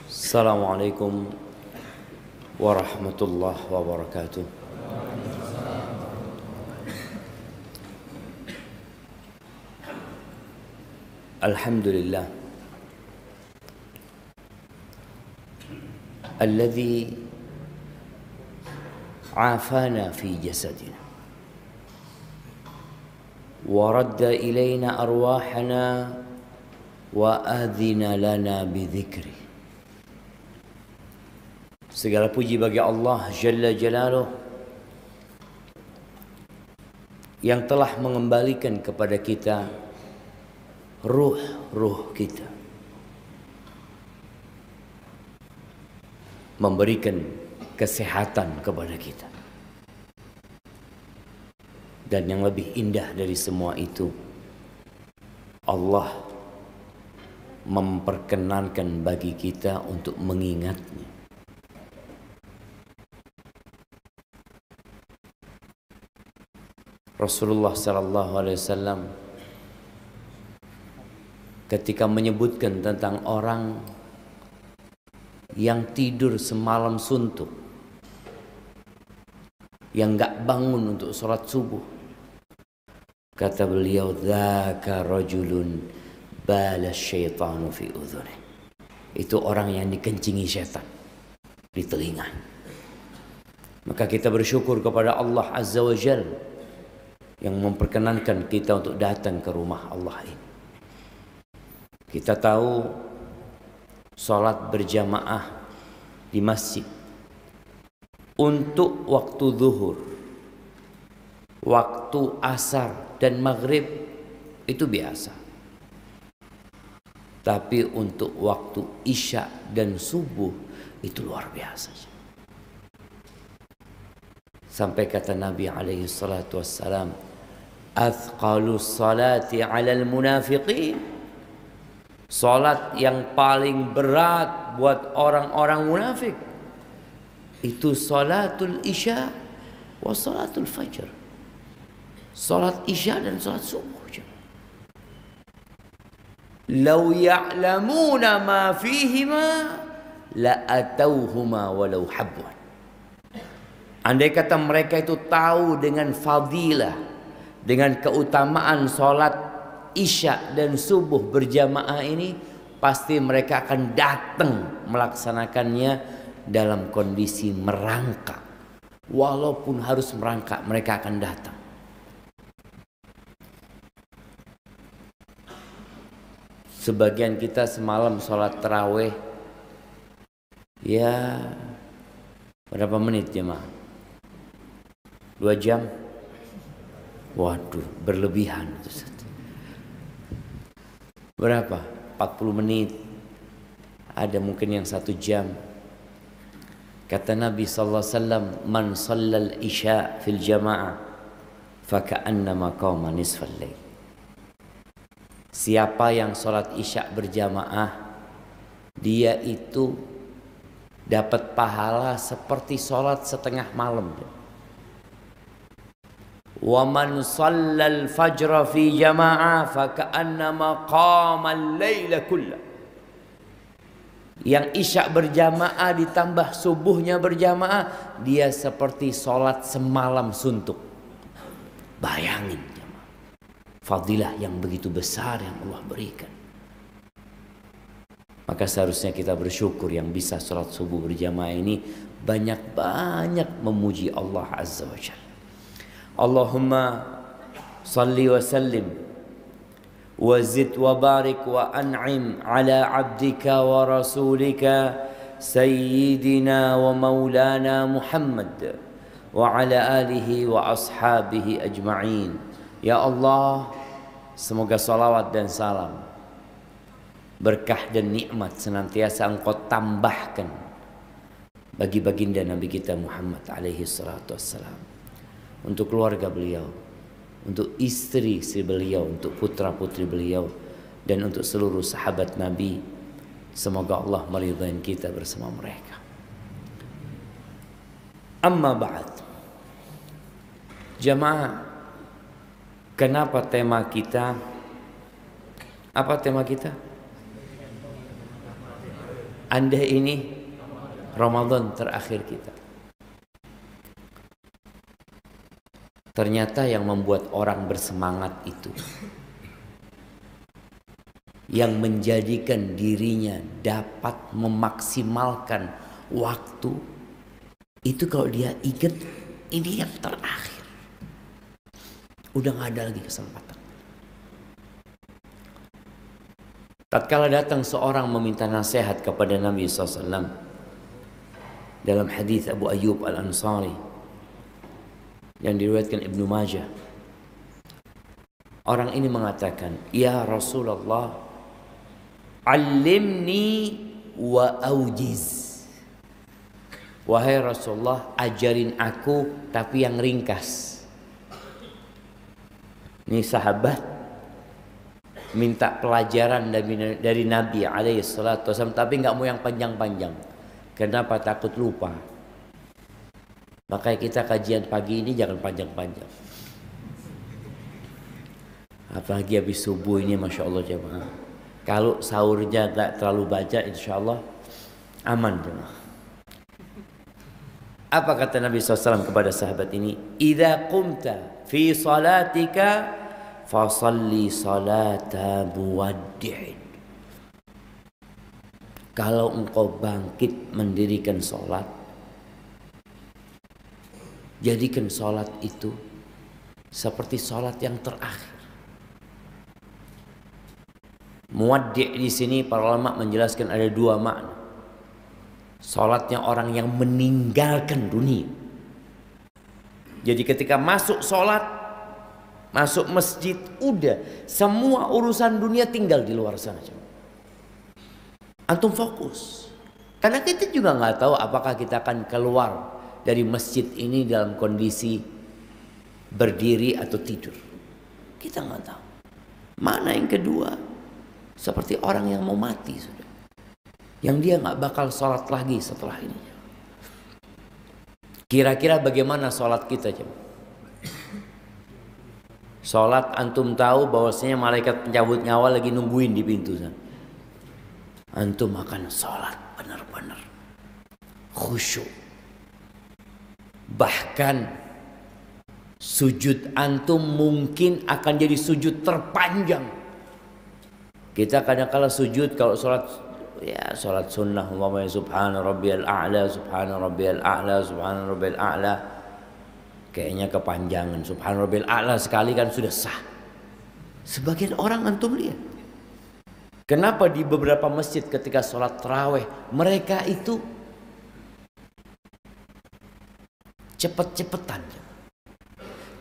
Assalamualaikum warahmatullahi wabarakatuh. Alhamdulillah alladzi afana fi jasadina wa radda ilaina arwahana wa adhina lana bidzikri. Segala puji bagi Allah Jalla Jalaluh yang telah mengembalikan kepada kita ruh kita, memberikan kesehatan kepada kita. Dan yang lebih indah dari semua itu, Allah memperkenankan bagi kita untuk mengingatnya. Rasulullah sallallahu alaihi wasallam ketika menyebutkan tentang orang yang tidur semalam suntuk, yang enggak bangun untuk sholat subuh, kata beliau, dzaka rajulun bala syaitanu fi udhuni. Itu orang yang dikencingi syaitan di telinga. Maka kita bersyukur kepada Allah Azza wa Jalla yang memperkenankan kita untuk datang ke rumah Allah ini. Kita tahu sholat berjamaah di masjid untuk waktu zuhur, waktu asar dan maghrib itu biasa. Tapi untuk waktu isya dan subuh itu luar biasa. Sampai kata Nabi alaihi salatu wassalam, athqalus salati alal munafiqin, salat yang paling berat buat orang-orang munafik itu salatul isya wa salatul fajr. Salat isya dan salat subuh. Lau ya'lamuna ma fihima la atauhuma walau habwan. Andai kata mereka itu tahu dengan fadilah, dengan keutamaan salat isya dan subuh berjamaah ini, pasti mereka akan datang melaksanakannya dalam kondisi merangkak. Walaupun harus merangkak, mereka akan datang. Sebagian kita semalam sholat tarawih, ya berapa menit jemaah? 2 jam? Waduh, berlebihan. Berapa? 40 menit. Ada mungkin yang 1 jam. Kata Nabi sallallahu alaihi wasallam, "Man shallal isya fil jamaah fa ka'annama qama nisfal lail." Siapa yang sholat isya berjamaah, dia itu dapat pahala seperti sholat setengah malam. Wa man shallal fajra fi jamaah fa ka'annama qama al-laila kullah. Yang isya berjamaah ditambah subuhnya berjamaah, dia seperti sholat semalam suntuk. Bayangin jemaah, fadilah yang begitu besar yang Allah berikan. Maka seharusnya kita bersyukur yang bisa sholat subuh berjamaah ini, banyak-banyak memuji Allah Azza wa Jalla. Allahumma salli wa sallim wa zid wa barik wa an'im ala abdika wa rasulika sayyidina wa maulana Muhammad wa ala alihi wa ashabihi ajma'in. Ya Allah, semoga salawat dan salam, berkah dan nikmat senantiasa Engkau tambahkan bagi baginda Nabi kita Muhammad alaihi salatu wassalam, untuk keluarga beliau, untuk istri beliau, untuk putra putri beliau, dan untuk seluruh sahabat Nabi. Semoga Allah meridai kita bersama mereka. Amma ba'd. Jamaah, kenapa tema kita? Apa tema kita? Anda ini Ramadan terakhir kita. Ternyata yang membuat orang bersemangat itu, yang menjadikan dirinya dapat memaksimalkan waktu itu, kalau dia ingat ini yang terakhir, udah gak ada lagi kesempatan. Tatkala datang seorang meminta nasihat kepada Nabi SAW dalam hadis Abu Ayyub Al-Ansari yang diriwayatkan Ibnu Majah, orang ini mengatakan, "Ya Rasulullah, allimni wa aujiz." Wahai Rasulullah, ajarin aku tapi yang ringkas. Ini sahabat minta pelajaran dari Nabi SAW, tapi nggak mau yang panjang-panjang. Kenapa? Takut lupa. Makanya kita kajian pagi ini jangan panjang-panjang. Apalagi habis subuh ini, Masya Allah jemaah. Kalau sahurnya nggak terlalu baca, insya Allah aman jemaah. Apa kata Nabi SAW kepada sahabat ini? Idza qumta fi salatika fasalli salata muwaddi'in. Kalau engkau bangkit mendirikan sholat, jadikan sholat itu seperti sholat yang terakhir. Muwaddi' di sini para ulama menjelaskan ada dua makna. Sholatnya orang yang meninggalkan dunia. Jadi ketika masuk sholat, masuk masjid, udah semua urusan dunia tinggal di luar sana. Antum fokus. Karena kita juga nggak tahu apakah kita akan keluar dari masjid ini dalam kondisi berdiri atau tidur. Kita nggak tahu. Mana yang kedua? Seperti orang yang mau mati sudah. Yang dia nggak bakal sholat lagi setelah ini. Kira-kira bagaimana sholat kita, jemaah? Sholat antum tahu bahwasanya malaikat pencabut nyawa lagi nungguin di pintu sana. Antum akan sholat benar-benar khusyuk. Bahkan sujud antum mungkin akan jadi sujud terpanjang. Kita kadang-kala sujud kalau sholat, ya sholat sunnah, umpamanya subhana rabbiyal a'la, subhana rabbiyal a'la, subhana rabbiyal a'la, kayaknya kepanjangan. Subhana rabbiyal a'la sekali kan sudah sah. Sebagian orang antum lihat, kenapa di beberapa masjid ketika sholat tarawih mereka itu cepet-cepetan?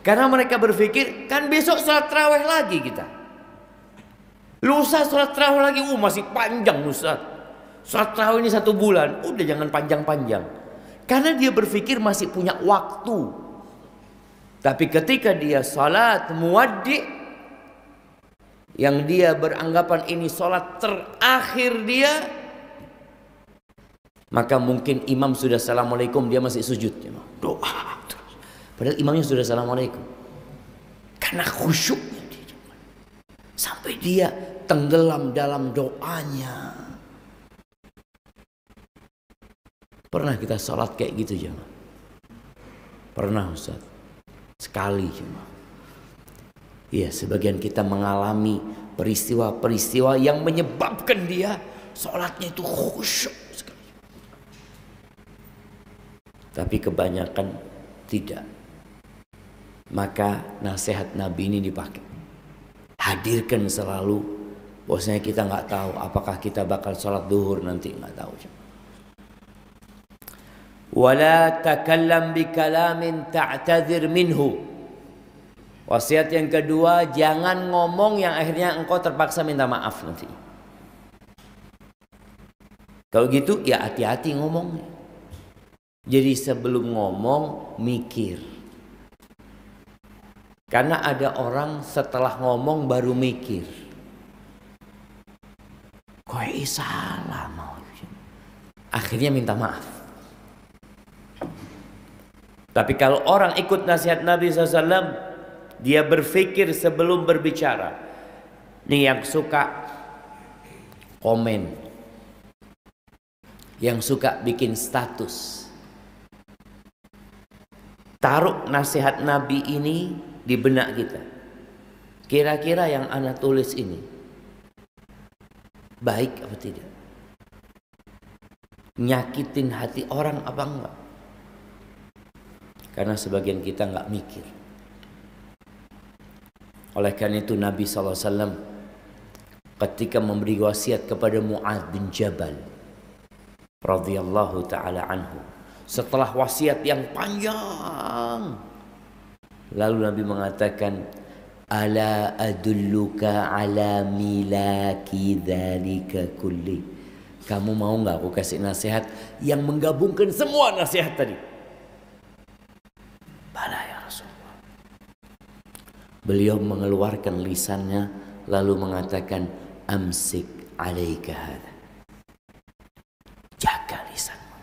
Karena mereka berpikir kan besok sholat tarawih lagi kita. Lusa sholat tarawih lagi, masih panjang Ustaz. Sholat tarawih ini 1 bulan, udah jangan panjang-panjang. Karena dia berpikir masih punya waktu. Tapi ketika dia sholat muwaddi', yang dia beranggapan ini sholat terakhir dia, maka mungkin imam sudah assalamualaikum, dia masih sujud, doa terus. Padahal imamnya sudah assalamualaikum. Karena khusyuknya dia, sampai dia tenggelam dalam doanya. Pernah kita sholat kayak gitu jemaah? Pernah Ustaz? Sekali jemaah. Iya, sebagian kita mengalami peristiwa-peristiwa yang menyebabkan dia sholatnya itu khusyuk sekali. Tapi kebanyakan tidak. Maka nasihat Nabi ini dipakai. Hadirkan selalu. Bosnya kita nggak tahu apakah kita bakal sholat duhur nanti, nggak tahu. Wala takallam bi kalamin ta'tadzir minhu. Wasiat yang kedua, jangan ngomong yang akhirnya engkau terpaksa minta maaf nanti. Kalau gitu ya hati-hati ngomongnya. Jadi sebelum ngomong mikir. Karena ada orang setelah ngomong baru mikir. Kok salah mau. Akhirnya minta maaf. Tapi kalau orang ikut nasihat Nabi SAW, dia berpikir sebelum berbicara. Nih yang suka komen, yang suka bikin status, taruh nasihat Nabi ini di benak kita. Kira-kira yang ana tulis ini baik apa tidak? Nyakitin hati orang apa enggak? Karena sebagian kita enggak mikir. Oleh karena itu Nabi SAW ketika memberi wasiat kepada Mu'adz bin Jabal radhiyallahu ta'ala anhu, setelah wasiat yang panjang, lalu Nabi mengatakan, ala adulluka ala milaki dzalika kulli. Kamu mau nggak aku kasih nasihat yang menggabungkan semua nasihat tadi? Bala ya Rasulullah. Beliau mengeluarkan lisannya lalu mengatakan, amsik alaika hadza. Jaga lisanmu.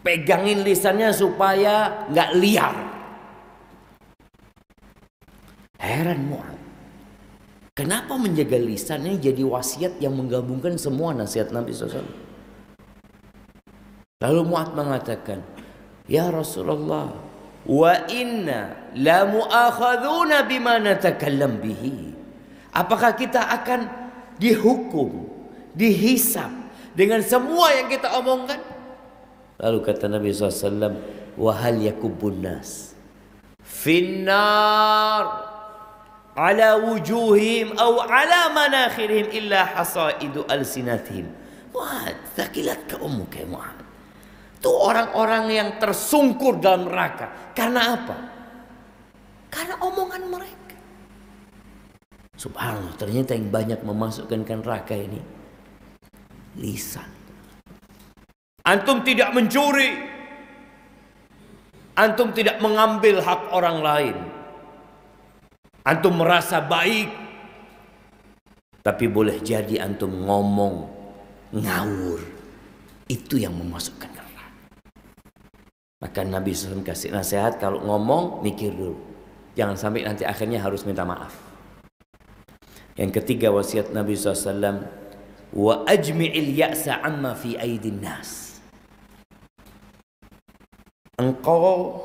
Pegangin lisannya supaya nggak liar. Heran Mu'adz. Kenapa menjaga lisannya jadi wasiat yang menggabungkan semua nasihat Nabi SAW? Lalu Mu'adz mengatakan, ya Rasulullah, wa inna la mu'akhadhuna bima natakallam bihi. Apakah kita akan dihukum, dihisab dengan semua yang kita omongkan? Lalu kata Nabi SAW, wa hal yakubun nas finnar ala wujuhim aw ala manakhirihim illa hasaidu alsinatihim. Mu'adz, thaqilatka ummuka ya Mu'adz. Itu orang-orang yang tersungkur dalam neraka. Karena apa? Karena omongan mereka. Subhanallah, ternyata yang banyak memasukkan ke neraka ini lisan. Antum tidak mencuri, antum tidak mengambil hak orang lain, antum merasa baik, tapi boleh jadi antum ngomong ngawur. Itu yang memasukkan neraka. Maka Nabi SAW kasih nasihat, kalau ngomong mikir dulu, jangan sampai nanti akhirnya harus minta maaf. Yang ketiga wasiat Nabi SAW, wa ajmi'il ya'sa amma fi aidin nas. Engkau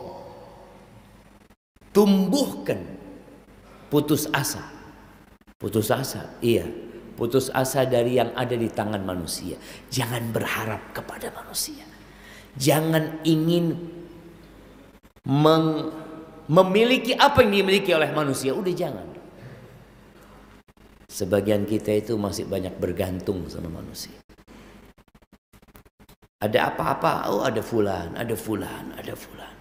tumbuhkan putus asa. Putus asa, iya. Putus asa dari yang ada di tangan manusia. Jangan berharap kepada manusia. Jangan ingin memiliki apa yang dimiliki oleh manusia. Udah jangan. Sebagian kita itu masih banyak bergantung sama manusia. Ada apa-apa, oh ada fulan, ada fulan, ada fulan.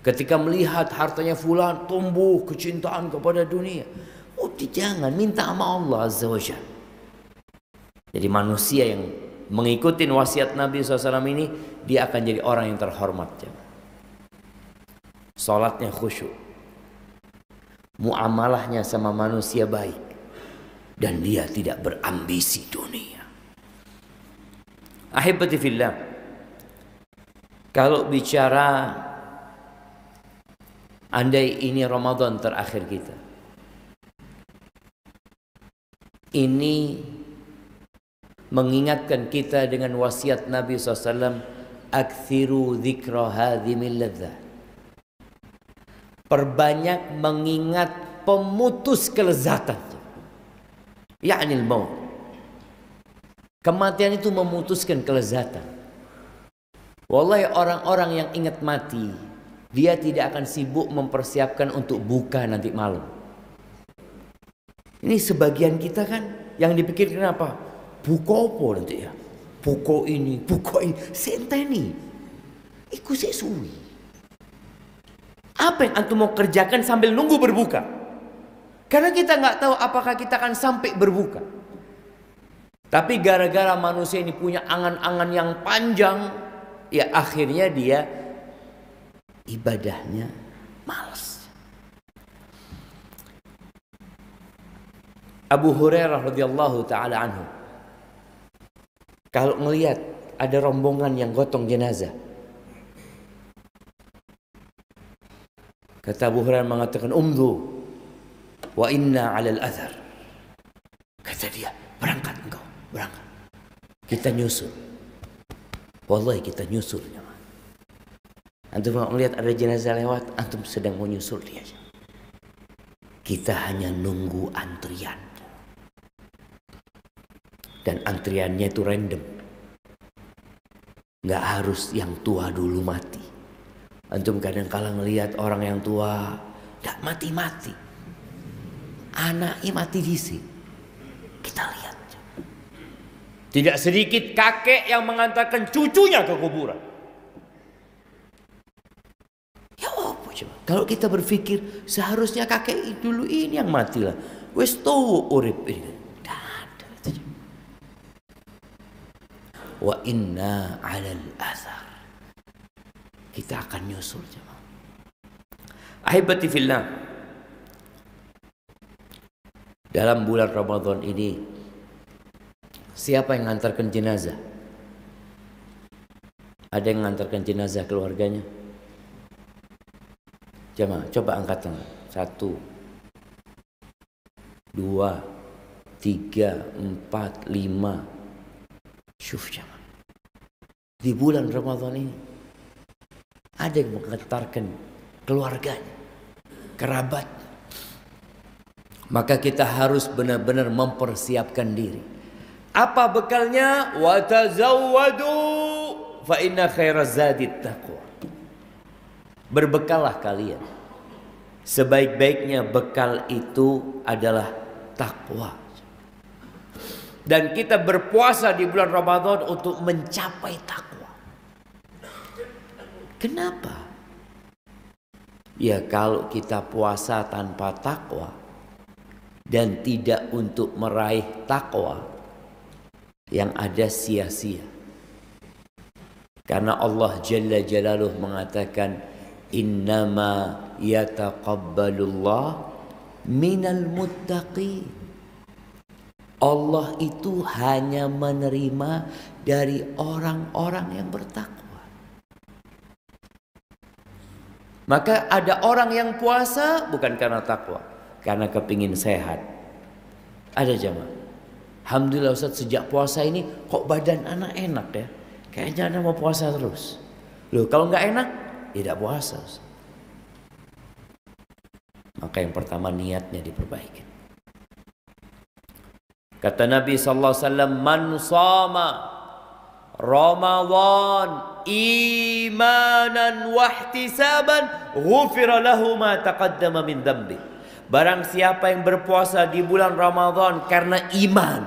Ketika melihat hartanya fulan, tumbuh kecintaan kepada dunia. Oh jangan, minta sama Allah Azza wa Jalla. Jadi manusia yang mengikuti wasiat Nabi SAW ini, dia akan jadi orang yang terhormat. Salatnya khusyuk, muamalahnya sama manusia baik, dan dia tidak berambisi dunia. Ahibati fillah, kalau bicara andai ini Ramadan terakhir kita, ini mengingatkan kita dengan wasiat Nabi SAW, akthiru dzikra hadhimil ladzat. Perbanyak mengingat pemutus kelezatan, ya'nil maut. Kematian itu memutuskan kelezatan. Wallahi, orang-orang yang ingat mati, dia tidak akan sibuk mempersiapkan untuk buka nanti malam. Ini sebagian kita kan yang dipikirkan apa? Buka apa nanti ya? Buka ini, buka ini. Senteni. Iku sesuai. Apa yang antum mau kerjakan sambil nunggu berbuka? Karena kita nggak tahu apakah kita akan sampai berbuka. Tapi gara-gara manusia ini punya angan-angan yang panjang, ya akhirnya dia ibadahnya malas. Abu Hurairah radhiyallahu taala anhu, kalau melihat ada rombongan yang gotong jenazah. Kata Abu Hurairah mengatakan, umdu wa inna 'alal athar. Kata dia, berangkat engkau, berangkat. Kita nyusul. Wallahi kita nyusul. Antum melihat ada jenazah lewat, antum sedang mau nyusul dia. Kita hanya nunggu antrian. Dan antriannya itu random. Nggak harus yang tua dulu mati. Antum kadang kala ngelihat orang yang tua nggak mati-mati, anaknya mati di sini. Kita lihat. Tidak sedikit kakek yang mengantarkan cucunya ke kuburan. Ya apa coba? Kalau kita berpikir seharusnya kakek dulu ini yang mati lah. Wes tuh urip ini. Wa inna 'alal athar. Kita akan nyusul jemaah. Ahibati fillah. Dalam bulan Ramadan ini, siapa yang mengantarkan jenazah? Ada yang mengantarkan jenazah keluarganya? Jemaah, coba angkat tangan. 1, 2, 3, 4, 5. Syuf jemaah. Di bulan Ramadan ini ada yang mengantarkan keluarganya, kerabat. Maka kita harus benar-benar mempersiapkan diri. Apa bekalnya? Wa tazawwadu fa inna khairaz zadit taqwa. Berbekallah kalian. Sebaik-baiknya bekal itu adalah takwa. Dan kita berpuasa di bulan Ramadan untuk mencapai takwa. Kenapa? Ya kalau kita puasa tanpa takwa dan tidak untuk meraih takwa, yang ada sia-sia. Karena Allah Jalla Jalaluh mengatakan, innama yataqabbalullah minal muttaqin. Allah itu hanya menerima dari orang-orang yang bertakwa. Maka ada orang yang puasa bukan karena takwa, karena kepingin sehat. Ada jamaah. Alhamdulillah Ustaz, sejak puasa ini kok badan anak enak ya. Kayaknya anak mau puasa terus. Loh kalau nggak enak, tidak puasa Ustaz. Maka yang pertama niatnya diperbaiki. Kata Nabi SAW, man sama Ramadan imanan wahtisaban ghufira lahu ma taqaddama min dhanbi. Barang siapa yang berpuasa di bulan Ramadan karena iman,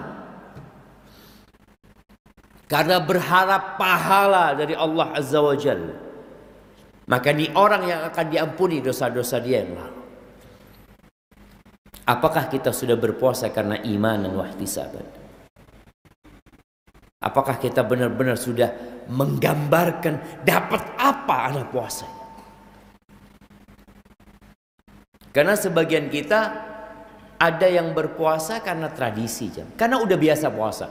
karena berharap pahala dari Allah Azza wa Jalla, maka ini orang yang akan diampuni dosa-dosa dia yang lalu. Apakah kita sudah berpuasa karena iman dan wahtisaban? Apakah kita benar-benar sudah menggambarkan dapat apa anak puasa? Karena sebagian kita ada yang berpuasa karena tradisi, karena udah biasa puasa.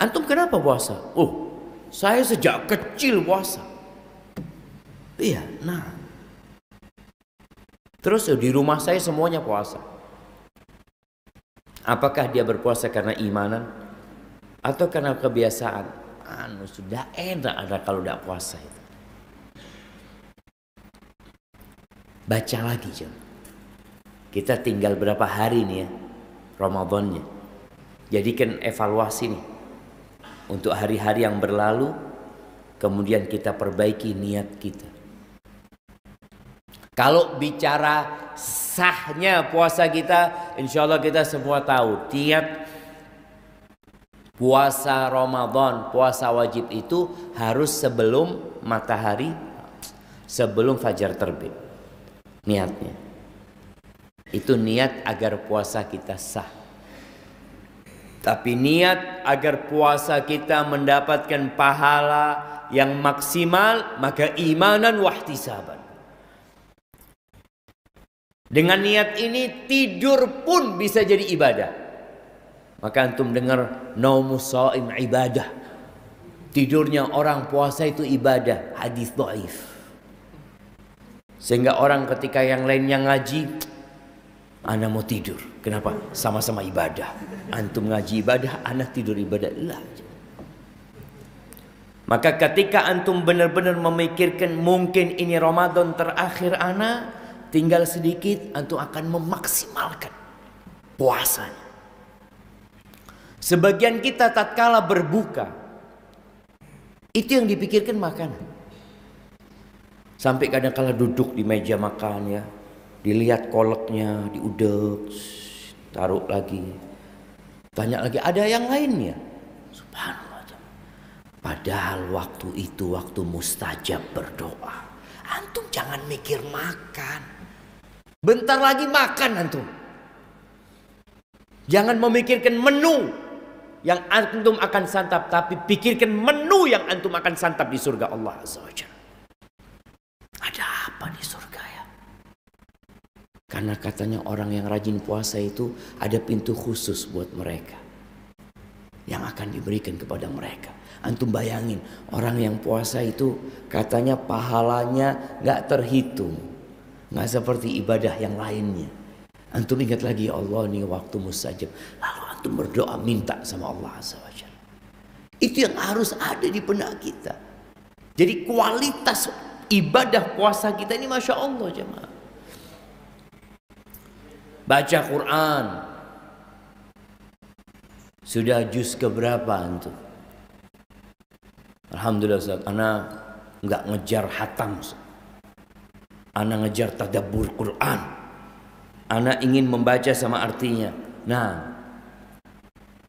Antum kenapa puasa? Oh, saya sejak kecil puasa. Iya, nah. Terus di rumah saya semuanya puasa. Apakah dia berpuasa karena imanan atau karena kebiasaan? Sudah enak ada kalau tidak puasa itu. Baca lagi jam. Kita tinggal berapa hari nih ya Ramadannya. Jadikan evaluasi nih untuk hari-hari yang berlalu, kemudian kita perbaiki niat kita. Kalau bicara sahnya puasa kita, insya Allah kita semua tahu niat puasa Ramadan, puasa wajib itu harus sebelum matahari, sebelum fajar terbit. Niatnya itu niat agar puasa kita sah. Tapi niat agar puasa kita mendapatkan pahala yang maksimal, maka imanan wahtisaban. Dengan niat ini tidur pun bisa jadi ibadah. Maka antum dengar naumus shaim ibadah. Tidurnya orang puasa itu ibadah, hadis dhaif. Sehingga orang ketika yang lainnya ngaji, ana mau tidur. Kenapa? Sama-sama ibadah. Antum ngaji ibadah, ana tidur ibadah. Lah. Maka ketika antum benar-benar memikirkan mungkin ini Ramadan terakhir ana, tinggal sedikit, antum akan memaksimalkan puasanya. Sebagian kita tatkala berbuka, itu yang dipikirkan makanan. Sampai kadang-kala duduk di meja makan ya, dilihat koleknya, diudek, taruh lagi, tanya lagi, ada yang lainnya? Subhanallah. Padahal waktu itu waktu mustajab berdoa. Antum jangan mikir makan. Bentar lagi makan antum. Jangan memikirkan menu yang antum akan santap, tapi pikirkan menu yang antum akan santap di surga Allah Azza wa Jalla. Ada apa di surga ya? Karena katanya orang yang rajin puasa itu ada pintu khusus buat mereka yang akan diberikan kepada mereka. Antum bayangin, orang yang puasa itu katanya pahalanya gak terhitung, gak seperti ibadah yang lainnya. Antum ingat lagi, ya Allah nih waktu mustajab, lalu antum berdoa minta sama Allah Azza wa Jalla. Itu yang harus ada di benak kita. Jadi kualitas ibadah puasa kita ini Masya Allah jemaah. Baca Quran. Sudah juz keberapa antum? Alhamdulillah Ustaz, ana nggak ngejar hatam, ana ngejar tadabbur Quran. Ana ingin membaca sama artinya. Nah,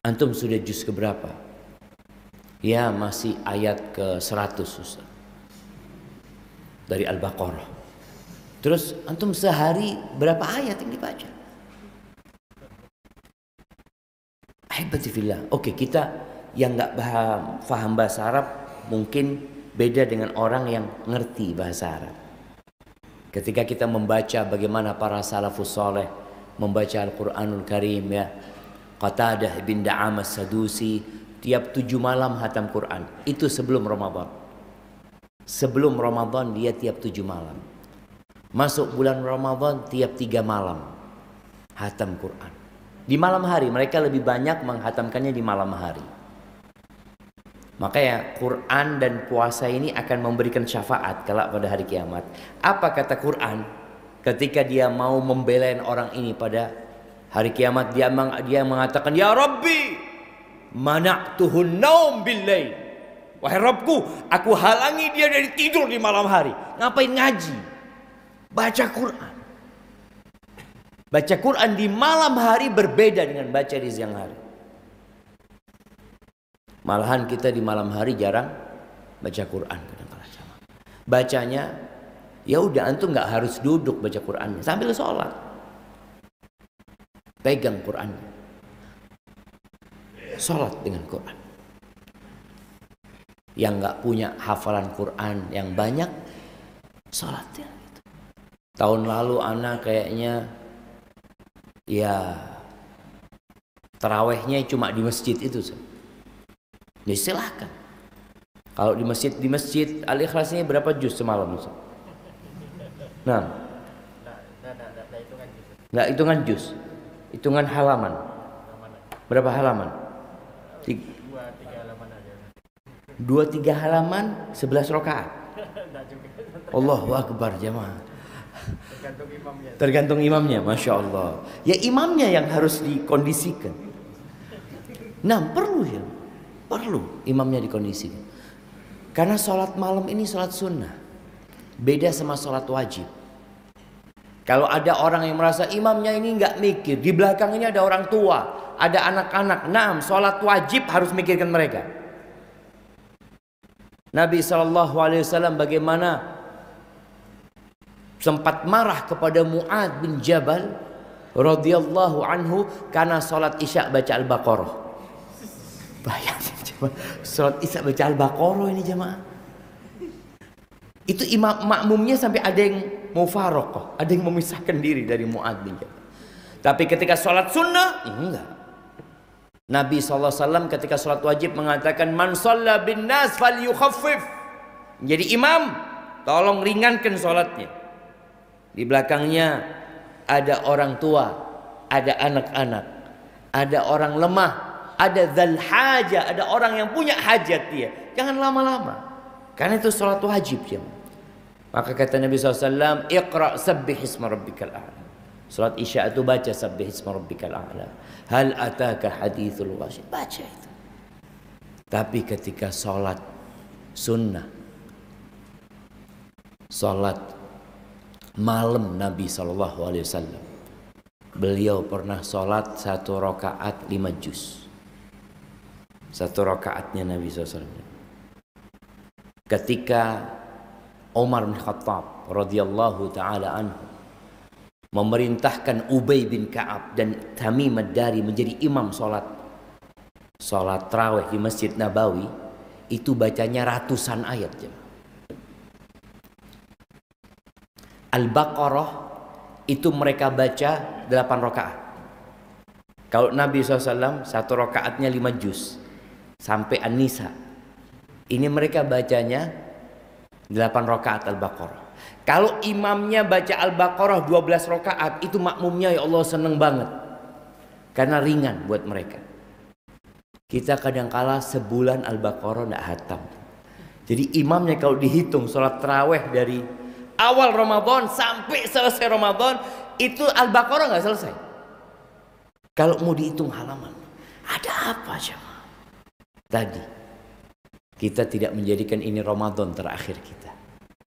antum sudah juz keberapa? Ya masih ayat ke 100 Ustaz. Dari Al-Baqarah. Terus antum sehari berapa ayat yang dibaca? Ahibati fillah. Oke, kita yang nggak paham bahasa Arab mungkin beda dengan orang yang ngerti bahasa Arab. Ketika kita membaca bagaimana para salafus soleh membaca Al-Quranul Karim ya. Qatadah bin Da'am as-Sadusi tiap 7 malam hatam Quran. Itu sebelum Ramadan. Sebelum Ramadan dia tiap 7 malam. Masuk bulan Ramadan tiap 3 malam hatam Quran. Di malam hari mereka lebih banyak menghatamkannya di malam hari. Makanya Quran dan puasa ini akan memberikan syafaat kelak pada hari kiamat. Apa kata Quran ketika dia mau membelain orang ini pada hari kiamat? Dia mengatakan, ya Rabbi mana'tuhun naum bil-lail. Wahai Rabbku, aku halangi dia dari tidur di malam hari. Ngapain ngaji? Baca Quran. Baca Quran di malam hari berbeda dengan baca di siang hari. Malahan kita di malam hari jarang baca Quran. Bacanya, ya udah antum nggak harus duduk baca Qurannya sambil sholat. Pegang Qurannya. Sholat dengan Quran. Yang nggak punya hafalan Quran yang banyak, sholat ya gitu. Tahun lalu anak kayaknya ya tarawehnya cuma di masjid itu. Ya silahkan. Kalau di masjid Al-Ikhlasnya berapa juz semalam? Nah, nggak hitungan juz, hitungan halaman. Berapa halaman? 2-3 halaman 11 rakaat. Allahu Akbar jemaah. Tergantung imamnya, Masya Allah. Ya imamnya yang harus dikondisikan. Nah perlu ya, perlu imamnya dikondisikan. Karena sholat malam ini sholat sunnah, beda sama sholat wajib. Kalau ada orang yang merasa imamnya ini nggak mikir, di belakang ini ada orang tua, ada anak-anak. Nah, sholat wajib harus mikirkan mereka. Nabi SAW bagaimana sempat marah kepada Mu'ad bin Jabal radhiyallahu anhu karena sholat isya baca Al-Baqarah. Bayangin coba, sholat isya baca Al-Baqarah ini jemaah. Itu imam makmumnya sampai ada yang mufaraqah, ada yang memisahkan diri dari Mu'ad bin Jabal. Tapi ketika sholat sunnah, enggak. Nabi SAW ketika sholat wajib mengatakan, man shalla bin nas falyukhaffif. Jadi imam, tolong ringankan sholatnya. Di belakangnya ada orang tua, ada anak-anak, ada orang lemah, ada dzal haja, ada orang yang punya hajat dia. Jangan lama-lama, karena itu sholat wajib ya. Maka kata Nabi SAW, Iqra' sabbih isma rabbikal a'la. Salat isya itu baca sabbih isma rabbikal a'la. Hal ataka hadithul ghasyiah. Baca itu. Tapi ketika salat sunnah, salat malam Nabi SAW, beliau pernah salat 1 rakaat 5 juz. 1 rakaatnya Nabi SAW. Ketika Umar bin Khattab radhiyallahu taala anhu memerintahkan Ubay bin Ka'ab dan Tamim ad-Dari menjadi imam salat tarawih di Masjid Nabawi, itu bacanya ratusan ayat. Al-Baqarah itu mereka baca 8 rakaat. Kalau Nabi SAW 1 rakaatnya 5 juz sampai An-Nisa, ini mereka bacanya 8 rakaat Al-Baqarah. Kalau imamnya baca Al-Baqarah 12 rakaat, itu makmumnya ya Allah seneng banget, karena ringan buat mereka. Kita kadangkala sebulan Al-Baqarah tidak hatam. Jadi imamnya kalau dihitung sholat tarawih dari awal Ramadan sampai selesai Ramadan, itu Al-Baqarah nggak selesai. Kalau mau dihitung halaman, ada apa jemaah? Tadi kita tidak menjadikan ini Ramadan terakhir kita.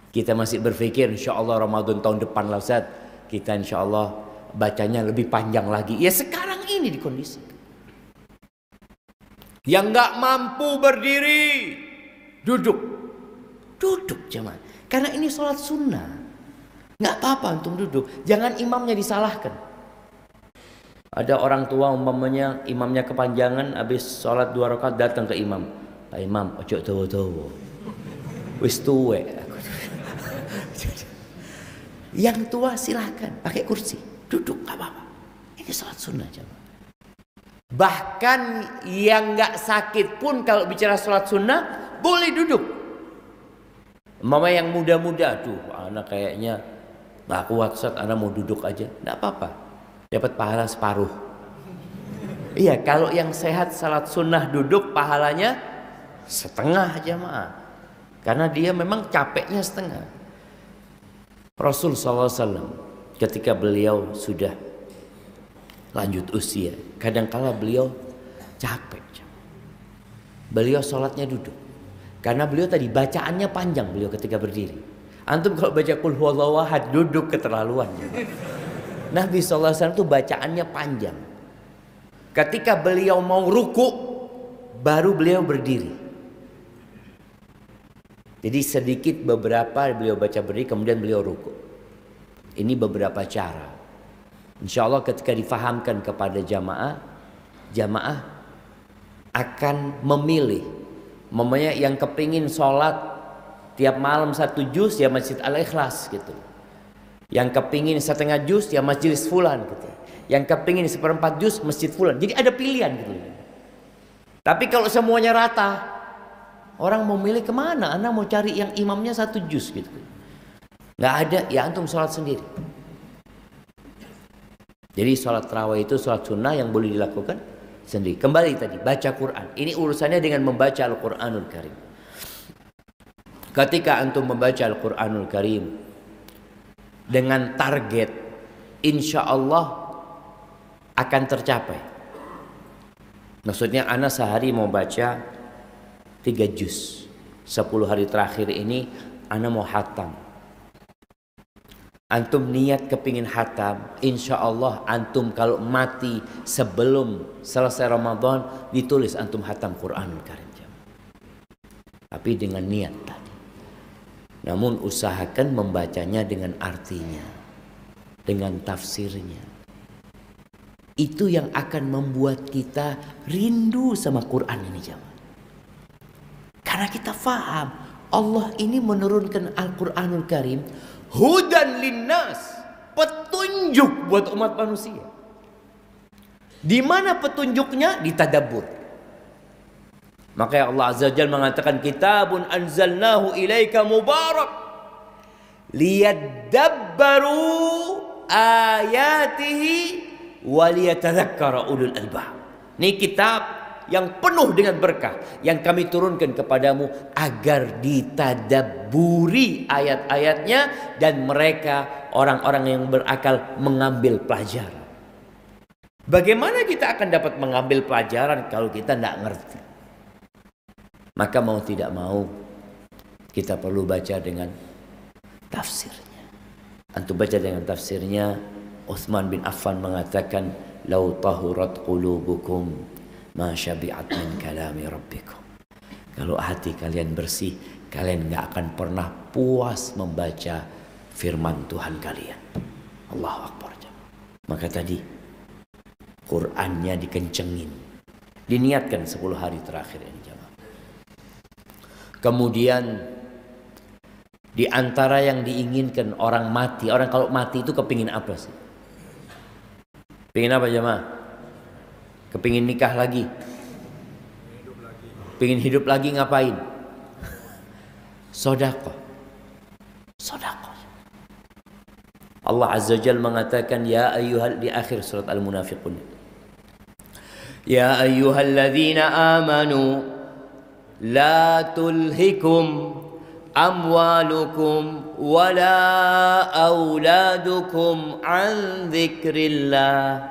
Kita masih berpikir insya Allah Ramadan tahun depan lah Ustaz, kita insya Allah bacanya lebih panjang lagi. Ya sekarang ini di kondisi yang nggak mampu berdiri, duduk jemaah. Karena ini sholat sunnah, nggak apa-apa untuk duduk. Jangan imamnya disalahkan. Ada orang tua umpamanya imamnya kepanjangan, habis sholat 2 rakaat datang ke imam. Pak Imam, ojo tawa-tawa. Wis tuwek. Yang tua silahkan pakai kursi, duduk nggak apa-apa. Ini sholat sunnah jemaah. Bahkan yang nggak sakit pun kalau bicara sholat sunnah boleh duduk. Mama yang muda-muda, aduh anak kayaknya nggak kuat Ustaz, anak mau duduk aja, nggak apa-apa, dapat pahala separuh. Iya, kalau yang sehat salat sunnah duduk pahalanya setengah jemaah, karena dia memang capeknya setengah. Rasul SAW ketika beliau sudah lanjut usia, kadangkala beliau capek, beliau sholatnya duduk, karena beliau tadi bacaannya panjang beliau ketika berdiri. Antum kalau baca qul huwallahu ahad duduk keterlaluan. Nabi SAW itu bacaannya panjang. Ketika beliau mau ruku, baru beliau berdiri. Jadi sedikit beberapa beliau baca berdiri, kemudian beliau ruku. Ini beberapa cara. Insya Allah ketika difahamkan kepada jamaah akan memilih. Mamanya yang kepingin sholat tiap malam 1 juz ya Masjid Al-Ikhlas gitu. Yang kepingin 1/2 juz ya Majelis Fulan gitu. Yang kepingin 1/4 juz Masjid Fulan. Jadi ada pilihan gitu. Tapi kalau semuanya rata, orang mau milih kemana? Anda mau cari yang imamnya 1 juz gitu. Nggak ada, ya antum sholat sendiri. Jadi sholat tarawih itu sholat sunnah yang boleh dilakukan sendiri. Kembali tadi, baca Quran. Ini urusannya dengan membaca Al-Quranul Karim. Ketika antum membaca Al-Quranul Karim dengan target, insya Allah akan tercapai. Maksudnya anak sehari mau baca 3 juz. 10 hari terakhir ini anak mau hatam. Antum niat kepingin hatam, insya Allah antum kalau mati sebelum selesai Ramadan ditulis antum hatam Quranul Karim. Tapi dengan niat tadi. Namun usahakan membacanya dengan artinya, dengan tafsirnya. Itu yang akan membuat kita rindu sama Quran ini jemaah. Karena kita faham Allah ini menurunkan Al-Quranul Karim hudan linnas, petunjuk buat umat manusia. Di mana petunjuknya? Di tadabbur. Maka Allah Azza wa Jalla mengatakan, kitabun anzalnahu ilaika mubarak liyadabbaru ayatihi waliyatadzakkara ulul albab. Ini kitab yang penuh dengan berkah yang kami turunkan kepadamu agar ditadabburi ayat-ayatnya dan mereka orang-orang yang berakal mengambil pelajaran. Bagaimana kita akan dapat mengambil pelajaran kalau kita tidak ngerti? Maka mau tidak mau kita perlu baca dengan tafsirnya. Antum baca dengan tafsirnya. Utsman bin Affan mengatakan, "Lau tahurat qulubukum ma syabi'at min kalami rabbikum." Kalau hati kalian bersih, kalian nggak akan pernah puas membaca firman Tuhan kalian. Allahu Akbar. Maka tadi Qur'annya dikencengin, diniatkan 10 hari terakhir ini jemaah. Kemudian di antara yang diinginkan orang mati, orang kalau mati itu kepingin apa sih? Pingin apa jemaah? Kepingin nikah lagi? Pingin hidup lagi ngapain? Sedekah. Sedekah. Allah Azza wa Jalla mengatakan, ya ayyuhal, di akhir surat Al-Munafiqun, ya ayyuhalladzina amanu la tulhikum amwalukum wala auladukum an dzikrillah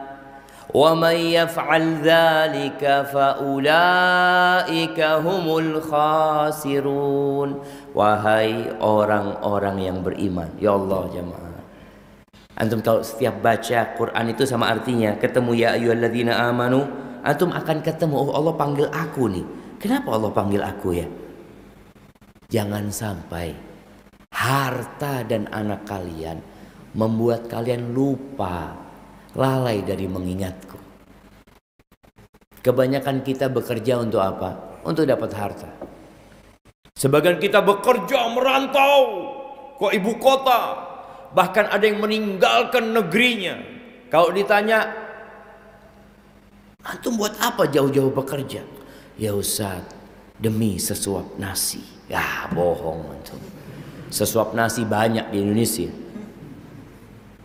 wa man yaf'al dzalika fa ulaika humul khasirun. Wahai orang-orang yang beriman, ya Allah jemaah, antum kalau setiap baca Quran itu sama artinya, ketemu ya ayyuhalladzina amanu, antum akan ketemu, oh Allah panggil aku nih. Kenapa Allah panggil aku ya? Jangan sampai harta dan anak kalian membuat kalian lupa, lalai dari mengingatku. Kebanyakan kita bekerja untuk apa? Untuk dapat harta. Sebagian kita bekerja merantau ke ibu kota, bahkan ada yang meninggalkan negerinya. Kalau ditanya, antum buat apa jauh-jauh bekerja? Ya Ustaz, demi sesuap nasi. Ya bohong antum. Sesuap nasi banyak di Indonesia.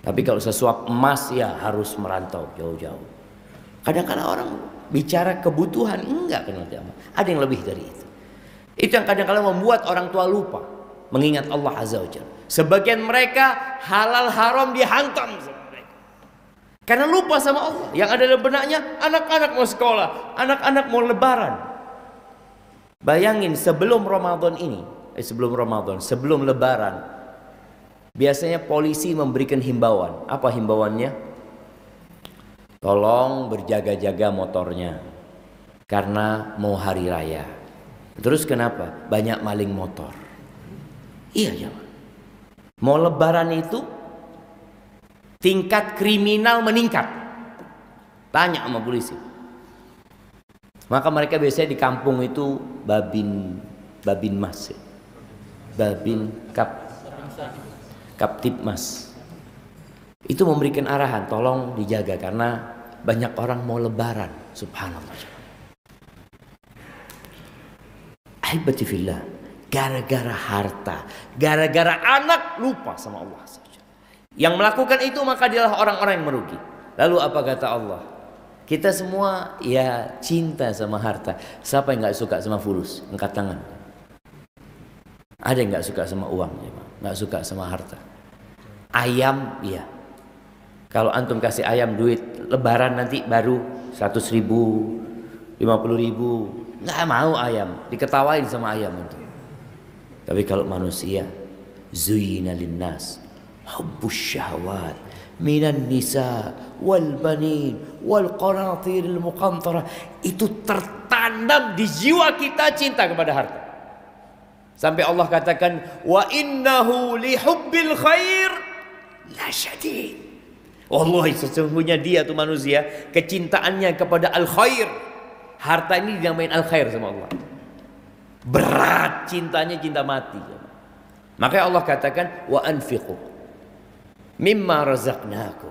Tapi kalau sesuap emas ya harus merantau jauh-jauh. Kadang-kadang orang bicara kebutuhan, enggak kenal jamaah. Ada yang lebih dari itu. Itu yang kadang-kadang membuat orang tua lupa mengingat Allah Azza wa Jalla. Sebagian mereka halal haram dihantam sama mereka karena lupa sama Allah. Yang ada dalam benaknya, anak-anak mau sekolah, anak-anak mau lebaran. Bayangin sebelum Ramadan ini, sebelum lebaran, biasanya polisi memberikan himbauan. Apa himbauannya? Tolong berjaga-jaga motornya karena mau hari raya. Terus kenapa? Banyak maling motor. Iya ya. Mau lebaran itu tingkat kriminal meningkat. Tanya sama polisi. Maka mereka biasanya di kampung itu babin mas, babin kaptipmas. Itu memberikan arahan, tolong dijaga karena banyak orang mau lebaran. Subhanallah. Ahibati fillah, gara-gara harta, gara-gara anak lupa sama Allah. Yang melakukan itu maka dialah orang-orang yang merugi. Lalu apa kata Allah? Kita semua ya cinta sama harta. Siapa yang nggak suka sama fulus? Angkat tangan. Ada yang nggak suka sama uang? Nggak suka sama harta. Ayam, iya. Kalau antum kasih ayam duit lebaran nanti baru 100.000, 50.000, nggak mau ayam, diketawain sama ayam itu. Tapi kalau manusia, zuyyina linnas hubbus syahwat minan nisa wal banin wal qanatiril muqantarah. Itu tertanam di jiwa kita cinta kepada harta. Sampai Allah katakan, wa innahu li hubbil khair la syadid. Wallahi sesungguhnya dia tuh manusia, kecintaannya kepada al khair, harta ini dinamain al khair sama Allah. Berat cintanya, cinta mati. Makanya Allah katakan, wa anfiqu mimma razaqnakum.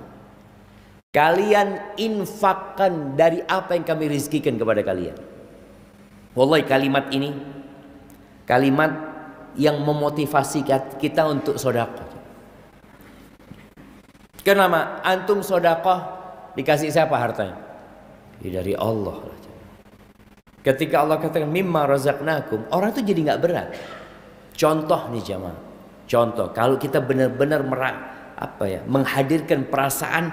Kalian infakkan dari apa yang kami rizkikan kepada kalian. Wallahi kalimat ini kalimat yang memotivasi kita untuk sedekah. Kenapa? Antum sedekah dikasih siapa hartanya? Ya dari Allah. Ketika Allah katakan mimma razaqnakum, orang itu jadi nggak berat. Contoh nih jamaah. Contoh, kalau kita benar-benar menghadirkan perasaan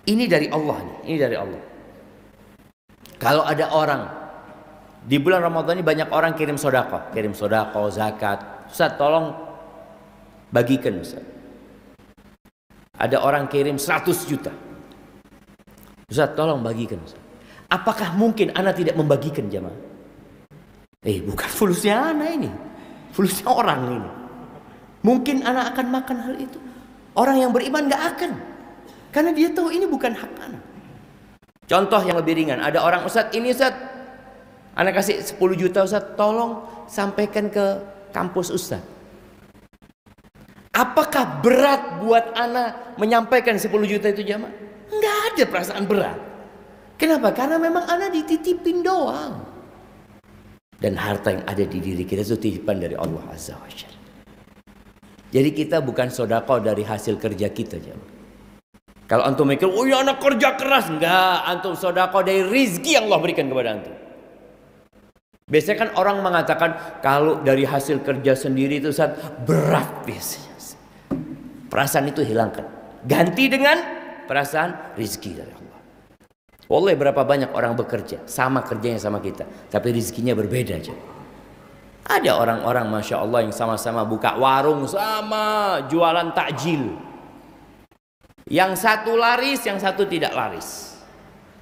ini dari Allah nih, ini dari Allah. Kalau ada orang di bulan Ramadan ini banyak orang kirim sedekah, zakat. Ustaz tolong bagikan Ustaz. Ada orang kirim 100 juta. Ustaz tolong bagikan Ustaz. Apakah mungkin ana tidak membagikan jamaah? Bukan fulusnya ana ini. Fulusnya orang ini. Mungkin ana akan makan hal itu. Orang yang beriman gak akan. Karena dia tahu ini bukan hak ana. Contoh yang lebih ringan. Ada orang, Ustaz ini Ustaz, ana kasih 10 juta Ustaz, tolong sampaikan ke kampus Ustaz. Apakah berat buat ana menyampaikan 10 juta itu jamaah? Enggak ada perasaan berat. Kenapa? Karena memang ana dititipin doang. Dan harta yang ada di diri kita itu titipan dari Allah Azza wa Jalla. Jadi kita bukan sedekah dari hasil kerja kita jamaah. Kalau antum mikir, oh ya anak kerja keras. Enggak, antum sedekah dari rizki yang Allah berikan kepada antum. Biasanya kan orang mengatakan kalau dari hasil kerja sendiri itu Ustaz, berat biasanya. Perasaan itu hilangkan. Ganti dengan perasaan rizki dari Allah. Wallahi berapa banyak orang bekerja, sama kerjanya sama kita, tapi rizkinya berbeda aja. Ada orang-orang Masya Allah yang sama-sama buka warung, sama jualan takjil. Yang satu laris, yang satu tidak laris.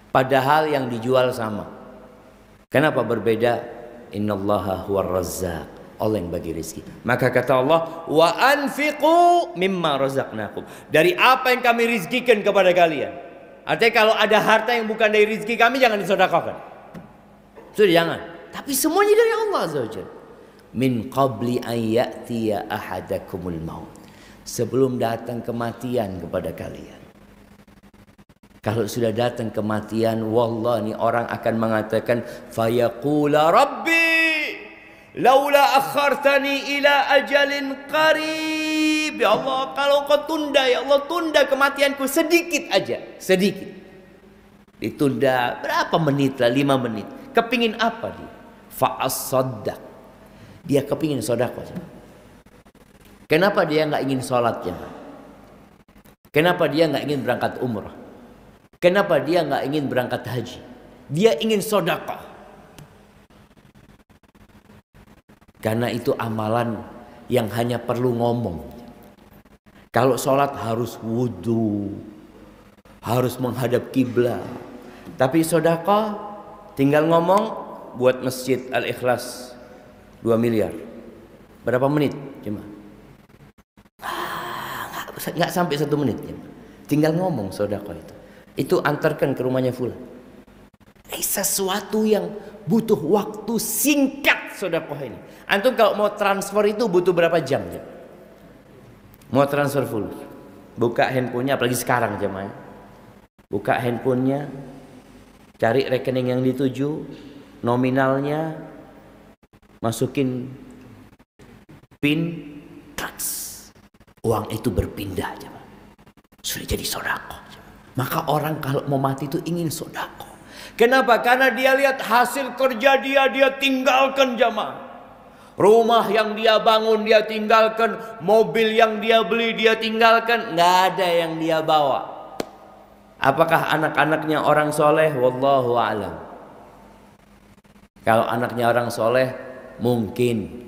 Padahal yang dijual sama. Kenapa berbeda? Innallaha huwar razzaq. Allah yang bagi rezeki. Maka kata Allah, wa anfiqu mimma razaqnakum. Dari apa yang kami rizkikan kepada kalian. Artinya kalau ada harta yang bukan dari rezeki kami, jangan disedekahkan. Sudah jangan. Tapi semuanya dari Allah Azza wa Jalla. Min qabli an ya'tiya ahadakumul maut. Sebelum datang kematian kepada kalian. Kalau sudah datang kematian, wallahi orang akan mengatakan, fayaqula rabbi laula akhartani ila ajalin qarib. Ya Allah, kalau kau tunda, ya Allah tunda kematianku sedikit aja, sedikit. Ditunda berapa menit lah, 5 menit. Kepingin apa dia? Fa'as-saddaq. Dia kepingin sedekah. Kenapa dia nggak ingin sholat jemaah? Kenapa dia nggak ingin berangkat umrah? Kenapa dia nggak ingin berangkat haji? Dia ingin sedekah. Karena itu amalan yang hanya perlu ngomong. Kalau sholat harus wudhu, harus menghadap kiblat. Tapi sedekah tinggal ngomong buat masjid Al-Ikhlas 2 miliar. Berapa menit? Nggak sampai 1 menit. Tinggal ngomong sedekah itu. Itu antarkan ke rumahnya fulan. Sesuatu yang butuh waktu singkat sedekah ini. Antum kalau mau transfer itu butuh berapa jam? Mau transfer full. Buka handphonenya, apalagi sekarang jemaah. Buka handphonenya, cari rekening yang dituju, nominalnya, masukin PIN, uang itu berpindah jemaah. Sudah jadi sedekah. Maka orang kalau mau mati itu ingin sedekah. Kenapa? Karena dia lihat hasil kerja dia tinggalkan jamaah. Rumah yang dia bangun dia tinggalkan, mobil yang dia beli dia tinggalkan, nggak ada yang dia bawa. Apakah anak-anaknya orang soleh? Wallahu a'lam. Kalau anaknya orang soleh, mungkin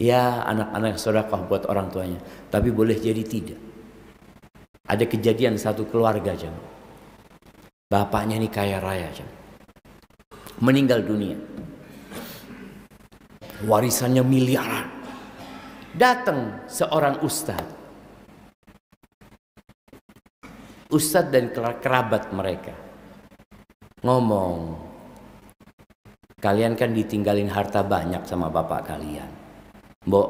ya anak-anak sedekah buat orang tuanya. Tapi boleh jadi tidak. Ada kejadian satu keluarga jamaah. Bapaknya ini kaya raya jamaah. Meninggal dunia. Warisannya miliaran. Datang seorang ustadz. Ustadz dan kerabat mereka. Ngomong. Kalian kan ditinggalin harta banyak sama bapak kalian. Mbok,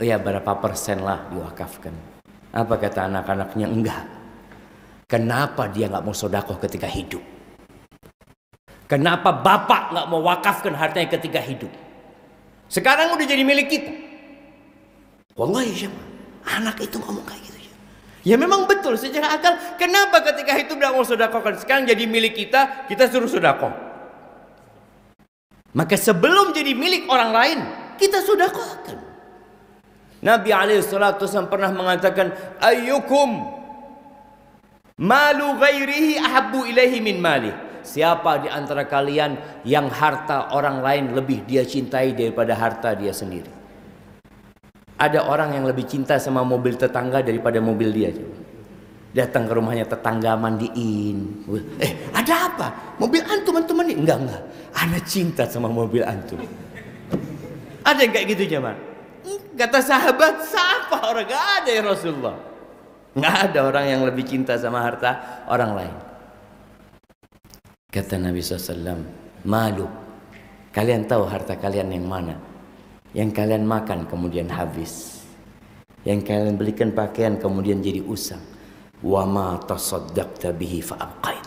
ya berapa persen lah diwakafkan. Apa kata anak-anaknya? Enggak. Kenapa dia nggak mau sodakoh ketika hidup? Kenapa bapak nggak mau wakafkan hartanya ketika hidup? Sekarang udah jadi milik kita. Wallahi ya, anak itu ngomong kayak gitu. Ya memang betul secara akal. Kenapa ketika hidup nggak mau sodakohkan? Sekarang jadi milik kita, kita suruh sodakoh. Maka sebelum jadi milik orang lain, kita sodakohkan. Nabi SAW pernah mengatakan, ayyukum malu ghairihi ahabbu ilaihi min malih. Siapa di antara kalian yang harta orang lain lebih dia cintai daripada harta dia sendiri? Ada orang yang lebih cinta sama mobil tetangga daripada mobil dia. Datang ke rumahnya tetangga mandiin. Ada apa? Mobil antum mandi? Enggak. Ana cinta sama mobil antum. Ada yang kayak gitu zaman? Kata sahabat, siapa orang? Gak ada ya Rasulullah. Nggak ada orang yang lebih cinta sama harta orang lain. Kata Nabi SAW, malu. Kalian tahu harta kalian yang mana? Yang kalian makan kemudian habis. Yang kalian belikan pakaian kemudian jadi usang. Wa ma tasaddaqta bihi fa'abqait.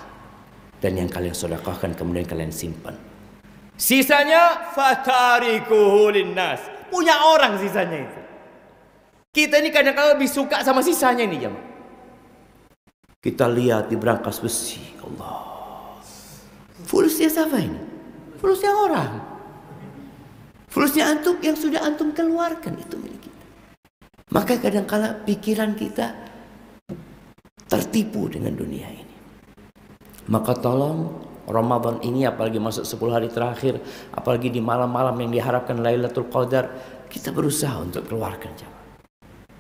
Dan yang kalian sedekahkan kemudian kalian simpan. Sisanya fatarikuhu linnas. Punya orang sisanya itu. Kita ini kadang-kadang lebih suka sama sisanya ini jemaah. Kita lihat di brankas besi, Allah. Fulusnya siapa ini? Fulusnya orang. Fulusnya antum yang sudah antum keluarkan itu milik kita. Maka kadang-kadang pikiran kita tertipu dengan dunia ini. Maka tolong Ramadan ini, apalagi masuk 10 hari terakhir, apalagi di malam-malam yang diharapkan Lailatul Qadar, kita berusaha untuk keluarkan jamaah.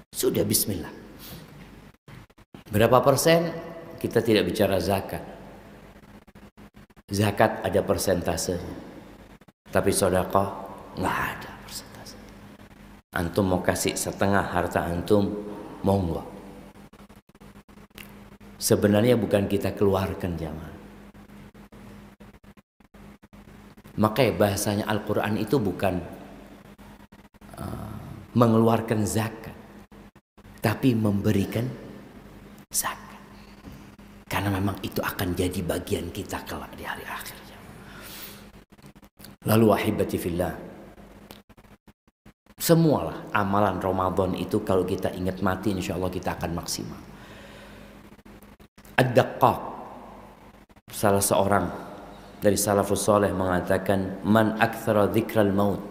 Sudah bismillah. Berapa persen? Kita tidak bicara zakat. Zakat ada persentase. Tapi sedekah nggak ada persentase. Antum mau kasih setengah harta antum, monggo. Sebenarnya bukan kita keluarkan jamaah. Makanya bahasanya Al-Quran itu bukan mengeluarkan zakat, tapi memberikan zakat. Karena memang itu akan jadi bagian kita kelak di hari akhir. Lalu wahibati fillah, semualah amalan Ramadan itu kalau kita ingat mati, insya Allah kita akan maksimal. Ad-Daqqaq, salah seorang dari salafus saleh mengatakan, man aktsara dzikral maut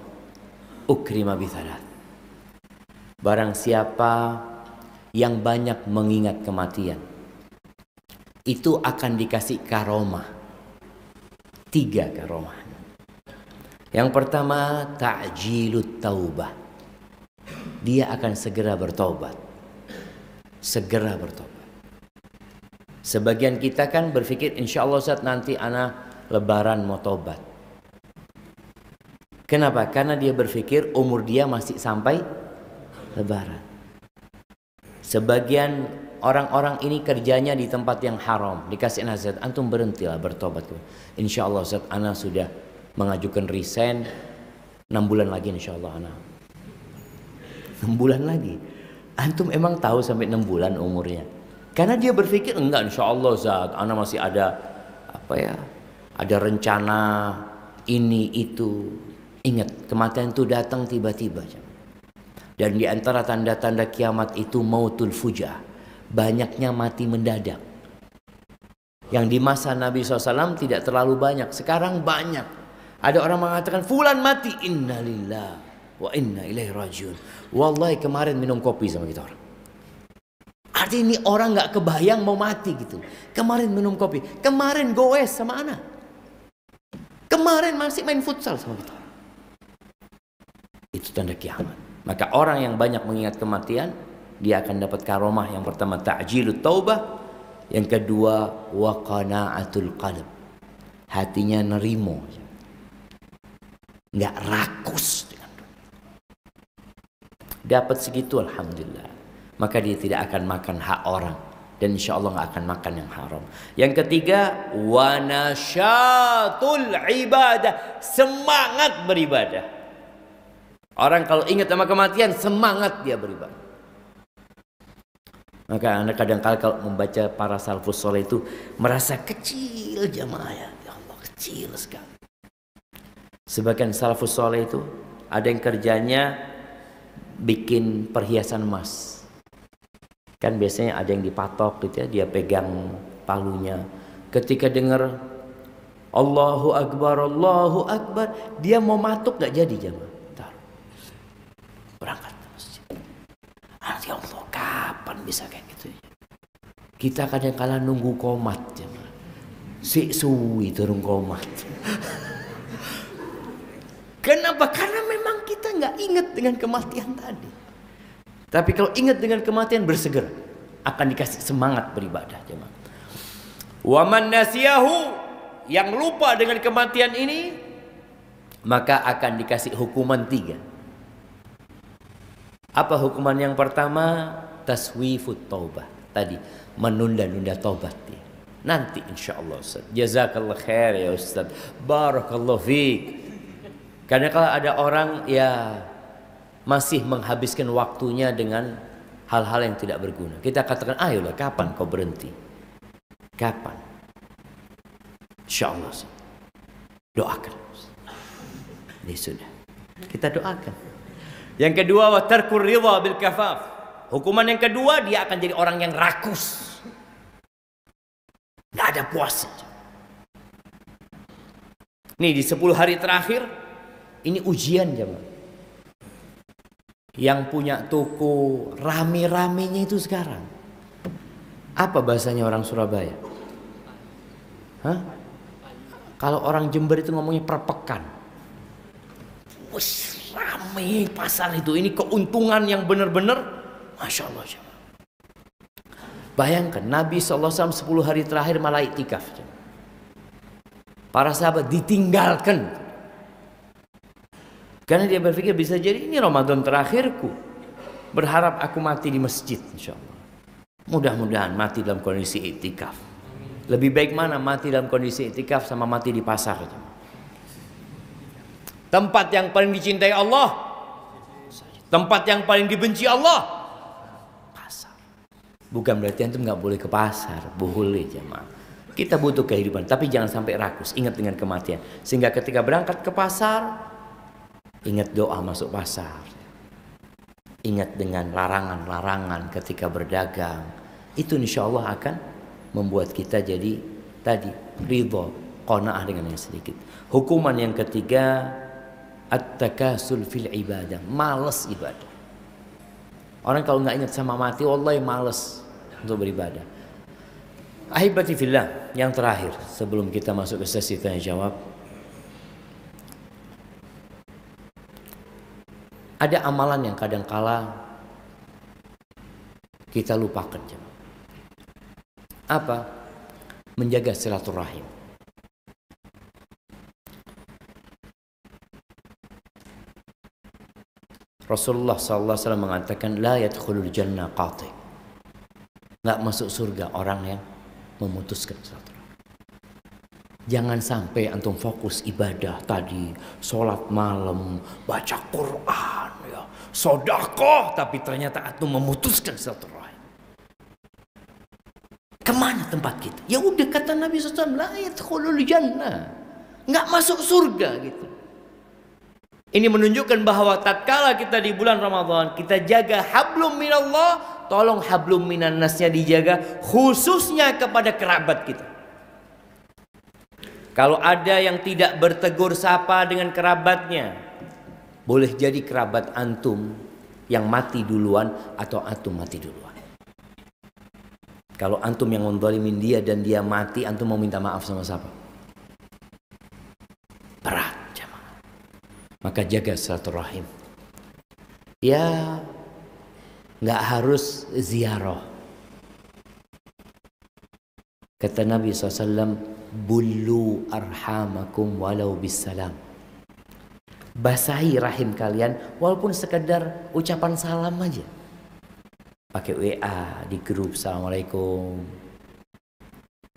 ukrima bi thalath. Barang siapa yang banyak mengingat kematian, itu akan dikasih karomah. 3 karomah. Yang pertama, ta'jilut taubah. Dia akan segera bertobat. Segera bertobat. Sebagian kita kan berpikir, insya Allah saat nanti anak lebaran mau tobat. Kenapa? Karena dia berpikir umur dia masih sampai lebaran. Sebagian orang-orang ini kerjanya di tempat yang haram, dikasih nasihat, antum berhentilah bertobat. Insya Allah saat anak sudah mengajukan resign, 6 bulan lagi insya Allah anak. 6 bulan lagi. Antum emang tahu sampai 6 bulan umurnya? Karena dia berpikir enggak, insya Allah Zat, anak masih ada ada rencana ini itu. Ingat, kematian itu datang tiba-tiba. Dan di antara tanda-tanda kiamat itu mautul fujah, banyaknya mati mendadak. Yang di masa Nabi SAW tidak terlalu banyak, sekarang banyak. Ada orang mengatakan fulan mati, innalillah wa inna ilaihi rajiun. Wallahi kemarin minum kopi sama kita orang. Artinya ini orang gak kebayang mau mati gitu. Kemarin minum kopi, kemarin goes sama anak, kemarin masih main futsal sama kita. Itu tanda kiamat. Maka orang yang banyak mengingat kematian, dia akan dapat karomah. Yang pertama ta'jilut taubah, yang kedua wa qana'atul qalb, hatinya nerimo, nggak rakus dengan dunia. Dapat segitu alhamdulillah, maka dia tidak akan makan hak orang, dan insya Allah nggak akan makan yang haram. Yang ketiga wa nasyatul ibadah, semangat beribadah. Orang kalau ingat sama kematian, semangat dia beribadah. Maka Anda kadang-kala kalau membaca para salafus soleh itu merasa kecil jamaah ya. Ya Allah, kecil sekali. Sebagian salafus soleh itu ada yang kerjanya bikin perhiasan emas. Kan biasanya ada yang dipatok gitu ya, dia pegang palunya. Ketika dengar Allahu Akbar, dia mau matuk gak jadi jamaah. Berangkat ke masjid. Ya Allah, kapan bisa kayak gitu? Kita kadang-kala nunggu komat jamaah. Si suwi turun komat. Kenapa? Karena memang kita nggak ingat dengan kematian tadi. Tapi kalau ingat dengan kematian bersegera, akan dikasih semangat beribadah jemaah. Wa man nasiyahu, yang lupa dengan kematian ini, maka akan dikasih hukuman 3. Apa hukuman yang pertama? Taswifut taubah. Tadi menunda-nunda taubat dia. Nanti insyaallah Ustaz. Jazakallah khair ya Ustaz. Barakallahu fiik. Karena kalau ada orang ya masih menghabiskan waktunya dengan hal-hal yang tidak berguna, kita katakan, ayolah, kapan kau berhenti? Kapan? Insyaallah doakan. Ini sudah kita doakan. Yang kedua, wa tarkur ridha bil kafaf. Hukuman yang kedua, dia akan jadi orang yang rakus, nggak ada puasa. Nih di 10 hari terakhir ini ujian jemaah. Yang punya toko rame-ramenya itu sekarang. Apa bahasanya orang Surabaya? Hah? Kalau orang Jember itu ngomongnya perpekan. Wih, rame pasar itu. Ini keuntungan yang benar-benar Masya Allah jemaah. Bayangkan Nabi SAW 10 hari terakhir malah iktikaf. Para sahabat ditinggalkan. Karena dia berpikir bisa jadi ini Ramadan terakhirku. Berharap aku mati di masjid insyaallah. Mudah-mudahan mati dalam kondisi iktikaf. Lebih baik mana mati dalam kondisi iktikaf sama mati di pasar. Tempat yang paling dicintai Allah, tempat yang paling dibenci Allah, pasar. Bukan berarti antum nggak boleh ke pasar, boleh jemaah. Kita butuh kehidupan, tapi jangan sampai rakus. Ingat dengan kematian. Sehingga ketika berangkat ke pasar, ingat doa masuk pasar. Ingat dengan larangan-larangan ketika berdagang. Itu insya Allah akan membuat kita jadi tadi ridho, qanaah dengan yang sedikit. Hukuman yang ketiga, at-takasul fil ibadah. Malas ibadah. Orang kalau nggak ingat sama mati, wallahi malas untuk beribadah. Ahibati fillah, yang terakhir sebelum kita masuk ke sesi tanya jawab. Ada amalan yang kadangkala kita lupakan. Apa? Menjaga silaturahim. Rasulullah SAW mengatakan, la yadkhulul jannah qati. Nggak masuk surga orang yang memutuskan silaturahim. Jangan sampai antum fokus ibadah tadi, sholat malam, baca Quran, ya, sedekah, tapi ternyata antum memutuskan silaturahim. Kemana tempat kita? Ya udah kata Nabi SAW, la yadkhulul jannah, nggak masuk surga gitu. Ini menunjukkan bahwa tatkala kita di bulan Ramadan, kita jaga hablum minallah, tolong hablum minan nasnya dijaga, khususnya kepada kerabat kita. Kalau ada yang tidak bertegur sapa dengan kerabatnya, boleh jadi kerabat antum yang mati duluan atau antum mati duluan. Kalau antum yang menzalimin dia dan dia mati, antum mau minta maaf sama siapa? Berat jemaah. Maka jaga silaturahim. Ya, nggak harus ziarah. Kata Nabi SAW, Bullu arhamakum walau bisalam. Basahi rahim kalian walaupun sekedar ucapan salam aja. Pakai WA di grup, assalamualaikum.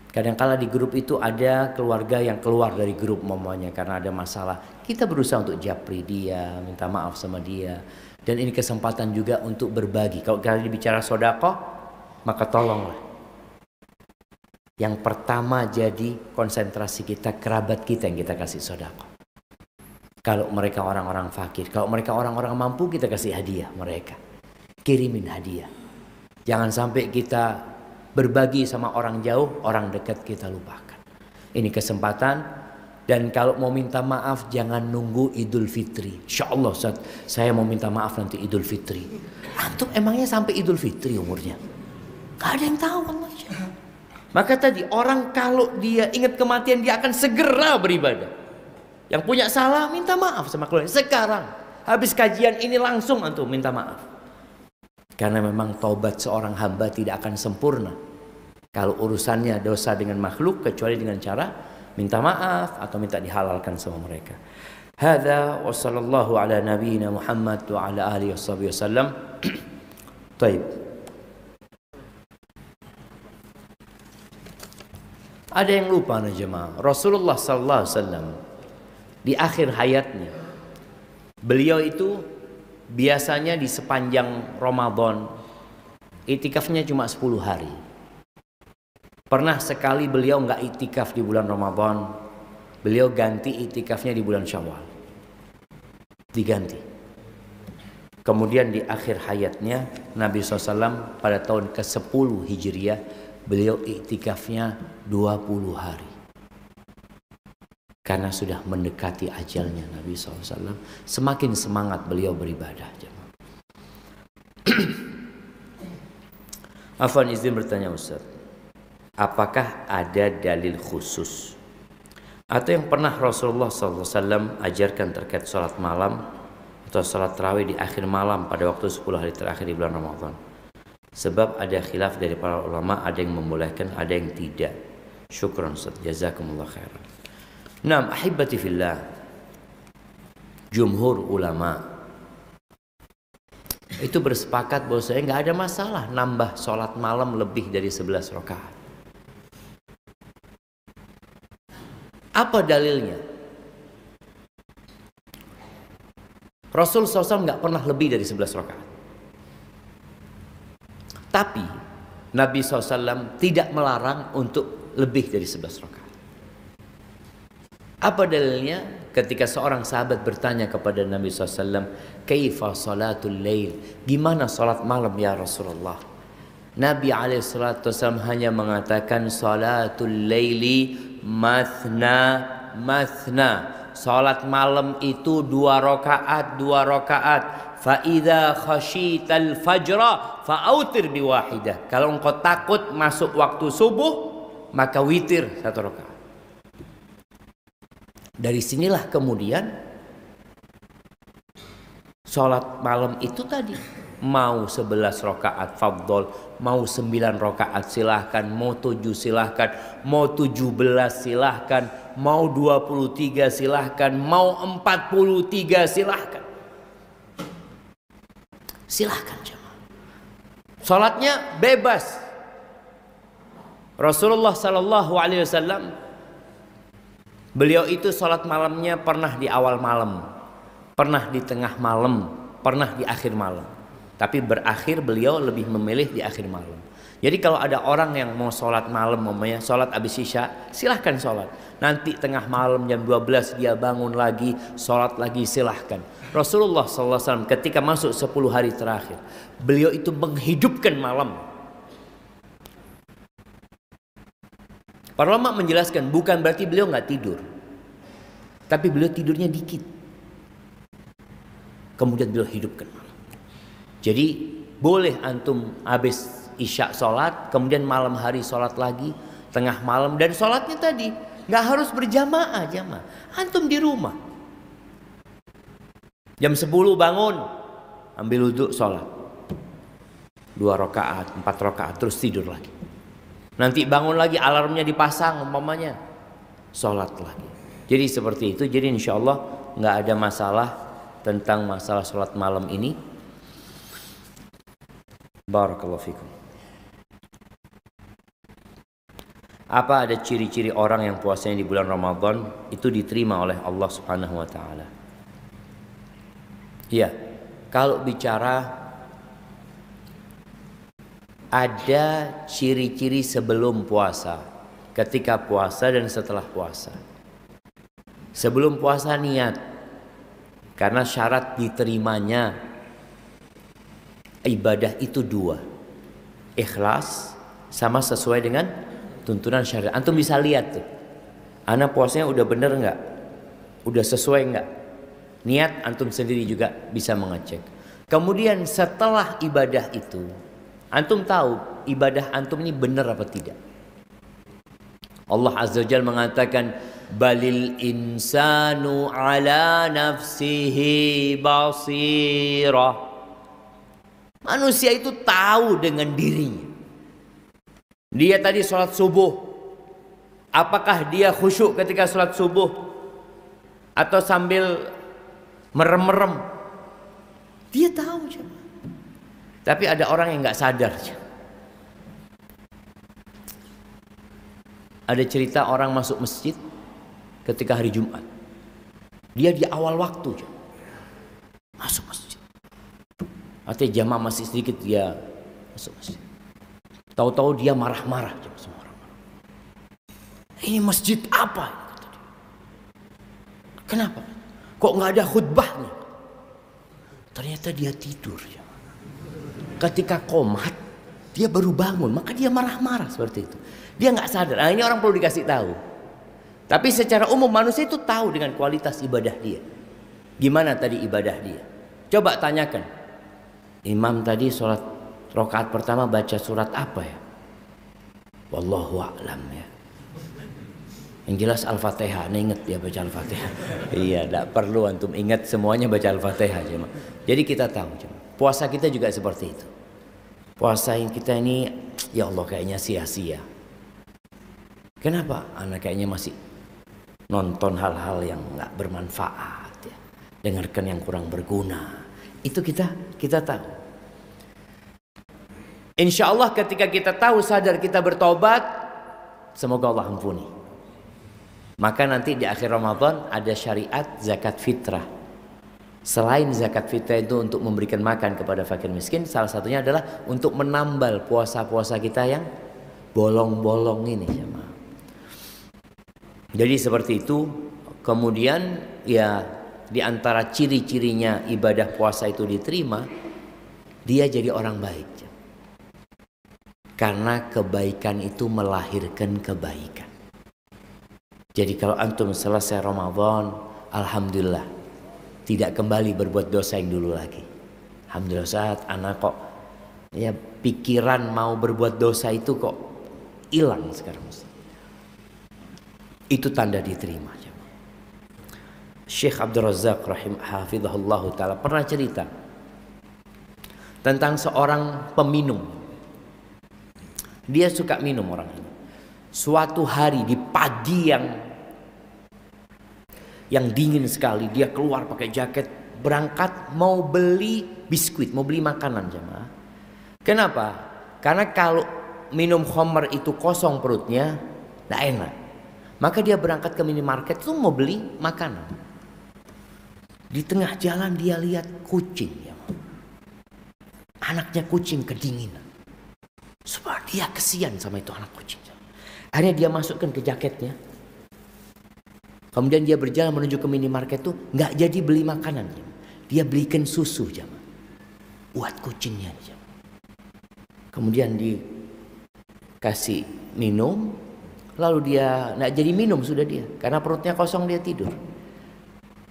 Kadang-kala di grup itu ada keluarga yang keluar dari grup mamanya karena ada masalah. Kita berusaha untuk japri dia, minta maaf sama dia. Dan ini kesempatan juga untuk berbagi. Kalau kalian bicara sedekah, Maka tolonglah, yang pertama jadi konsentrasi kita kerabat kita yang kita kasih sedekah. Kalau mereka orang-orang fakir, kalau mereka orang-orang mampu, kita kasih hadiah mereka. Kirimin hadiah. Jangan sampai kita berbagi sama orang jauh, orang dekat kita lupakan. Ini kesempatan. Dan kalau mau minta maaf jangan nunggu Idul Fitri. Insya Allah Ustaz, saya mau minta maaf nanti Idul Fitri. Antum emangnya sampai Idul Fitri umurnya? Gak ada yang tahu Allah. Maka tadi orang kalau dia ingat kematian dia akan segera beribadah. Yang punya salah minta maaf sama keluarga. Sekarang habis kajian ini langsung antum minta maaf. Karena memang taubat seorang hamba tidak akan sempurna kalau urusannya dosa dengan makhluk, kecuali dengan cara minta maaf atau minta dihalalkan sama mereka. Hadza wa sallallahu ala nabiyyina Muhammad wa ala alihi wasallam. Baik. Ada yang lupa nih jemaah. Rasulullah sallallahu alaihi wasallam di akhir hayatnya, beliau itu biasanya di sepanjang Ramadan itikafnya cuma 10 hari. Pernah sekali beliau nggak itikaf di bulan Ramadan, beliau ganti itikafnya di bulan Syawal. Diganti. Kemudian di akhir hayatnya Nabi SAW pada tahun ke-10 Hijriah, beliau itikafnya 20 hari. Karena sudah mendekati ajalnya Nabi SAW, semakin semangat beliau beribadah. Afwan izin bertanya Ustaz, apakah ada dalil khusus atau yang pernah Rasulullah SAW ajarkan terkait sholat malam atau sholat tarawih di akhir malam pada waktu 10 hari terakhir di bulan Ramadan? Sebab ada khilaf dari para ulama, ada yang membolehkan, ada yang tidak. Syukran Ustaz, jazakumullah khairan. Naam, ahibati fillah, jumhur ulama itu bersepakat bahwa saya nggak ada masalah nambah sholat malam lebih dari 11 rakaat. Apa dalilnya? Rasul SAW nggak pernah lebih dari 11 rakaat. Tapi Nabi SAW tidak melarang untuk lebih dari 11 rakaat. Apa dalilnya? Ketika seorang sahabat bertanya kepada Nabi SAW, "Kaifa salatul lail?" Gimana salat malam ya Rasulullah? Nabi SAW hanya mengatakan salatul laili mathna mathna. Salat malam itu 2 rakaat 2 rakaat. Fa idza khasyital fajra fa'autir biwahidah. Kalau engkau takut masuk waktu subuh, maka witir 1 rakaat. Dari sinilah kemudian sholat malam itu tadi, mau 11 rakaat fadhol, mau 9 rakaat silahkan, mau 7 silahkan, mau 17 silahkan, mau 23 silahkan, mau 43 silahkan. Silahkan jemaah. Sholatnya bebas. Rasulullah Sallallahu Alaihi Wasallam, beliau itu sholat malamnya pernah di awal malam, pernah di tengah malam, pernah di akhir malam. Tapi berakhir beliau lebih memilih di akhir malam. Jadi kalau ada orang yang mau sholat malam, namanya sholat abis isya, silahkan sholat. Nanti tengah malam jam 12 dia bangun lagi, sholat lagi, silahkan. Rasulullah SAW ketika masuk 10 hari terakhir, beliau itu menghidupkan malam. Para ulama menjelaskan bukan berarti beliau nggak tidur, tapi beliau tidurnya dikit. Kemudian beliau hidupkan malam. Jadi boleh antum habis isya sholat, kemudian malam hari sholat lagi, tengah malam, dan sholatnya tadi nggak harus berjamaah jamaah. Antum di rumah jam 10 bangun, ambil wudhu sholat 2 rakaat 4 rakaat, terus tidur lagi. Nanti bangun lagi, alarmnya dipasang umpamanya, sholat lagi. Jadi seperti itu. Jadi insya Allah nggak ada masalah tentang masalah sholat malam ini. Barakallahu fikum. Apa ada ciri-ciri orang yang puasanya di bulan Ramadan itu diterima oleh Allah Subhanahu wa taala? Ya, kalau bicara ada ciri-ciri sebelum puasa, ketika puasa dan setelah puasa. Sebelum puasa niat, karena syarat diterimanya ibadah itu dua, ikhlas sama sesuai dengan tuntunan syariat. Antum bisa lihat tuh, ana puasanya udah bener nggak, udah sesuai nggak. Niat antum sendiri juga bisa mengecek. Kemudian setelah ibadah itu, antum tahu ibadah antum ini benar apa tidak. Allah Azza wa Jalla mengatakan, balil insanu ala nafsihi basirah. Manusia itu tahu dengan dirinya. Dia tadi sholat subuh, apakah dia khusyuk ketika sholat subuh atau sambil merem-merem? Dia tahu. Tapi ada orang yang nggak sadar. Ada cerita orang masuk masjid ketika hari Jumat. Dia di awal waktu masuk masjid. Artinya jamaah masih sedikit, dia masuk masjid. Tahu-tahu dia marah-marah sama orang. Ini masjid apa? Kenapa? Kok nggak ada khutbahnya? Ternyata dia tidur. Ketika qomat, dia baru bangun, maka dia marah-marah seperti itu. Dia nggak sadar. Nah, ini orang perlu dikasih tahu. Tapi secara umum manusia itu tahu dengan kualitas ibadah dia. Gimana tadi ibadah dia? Coba tanyakan. Imam tadi sholat rakaat pertama baca surat apa ya? Wallahu a'lam ya. Yang jelas Al-Fatihah. Nah, ingat dia baca Al-Fatihah. Iya, tidak perlu antum ingat semuanya baca Al-Fatihah. Jadi kita tahu. Puasa kita juga seperti itu. Puasa yang kita ini, ya Allah kayaknya sia-sia. Kenapa? Anak kayaknya masih nonton hal-hal yang nggak bermanfaat, ya. Dengarkan yang kurang berguna. Itu kita tahu. Insya Allah ketika kita tahu, sadar, kita bertobat, semoga Allah ampuni. Maka nanti di akhir Ramadan ada syariat zakat fitrah. Selain zakat fitrah itu untuk memberikan makan kepada fakir miskin, salah satunya adalah untuk menambal puasa-puasa kita yang bolong-bolong ini. Jadi seperti itu. Kemudian ya di antara ciri-cirinya ibadah puasa itu diterima, dia jadi orang baik. Karena kebaikan itu melahirkan kebaikan. Jadi kalau antum selesai Ramadan, alhamdulillah, tidak kembali berbuat dosa yang dulu lagi. Alhamdulillah, saat anak kok ya pikiran mau berbuat dosa itu kok hilang sekarang. Itu tanda diterima. Syekh Abdul Razak hafizahullah ta'ala pernah cerita tentang seorang peminum. Dia suka minum orang ini. Suatu hari di pagi yang dingin sekali, dia keluar pakai jaket, berangkat mau beli biskuit, mau beli makanan jemaah. Kenapa? Karena kalau minum khamr itu kosong perutnya, tidak enak. Maka dia berangkat ke minimarket tuh mau beli makanan. Di tengah jalan dia lihat kucing. Ya. Anaknya kucing kedinginan. Sebab dia kesian sama itu anak kucing. Akhirnya dia masukkan ke jaketnya. Kemudian dia berjalan menuju ke minimarket tuh nggak jadi beli makanan. Dia belikan susu jamaah. Buat kucingnya. Jamaah. Kemudian dikasih minum. Lalu dia nggak jadi minum sudah dia. Karena perutnya kosong dia tidur.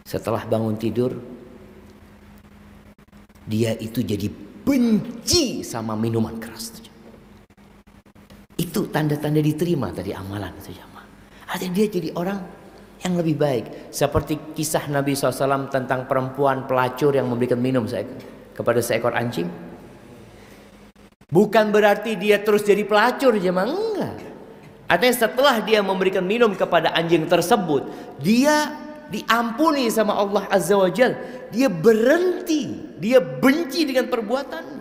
Setelah bangun tidur. Dia itu jadi benci sama minuman keras. Itu tanda-tanda diterima tadi amalan itu jamaah. Artinya dia jadi orang yang lebih baik. Seperti kisah Nabi SAW tentang perempuan pelacur yang memberikan minum kepada seekor anjing. Bukan berarti dia terus jadi pelacur jemaah, enggak. Artinya setelah dia memberikan minum kepada anjing tersebut, dia diampuni sama Allah Azza wa Jalla. Dia berhenti, dia benci dengan perbuatannya.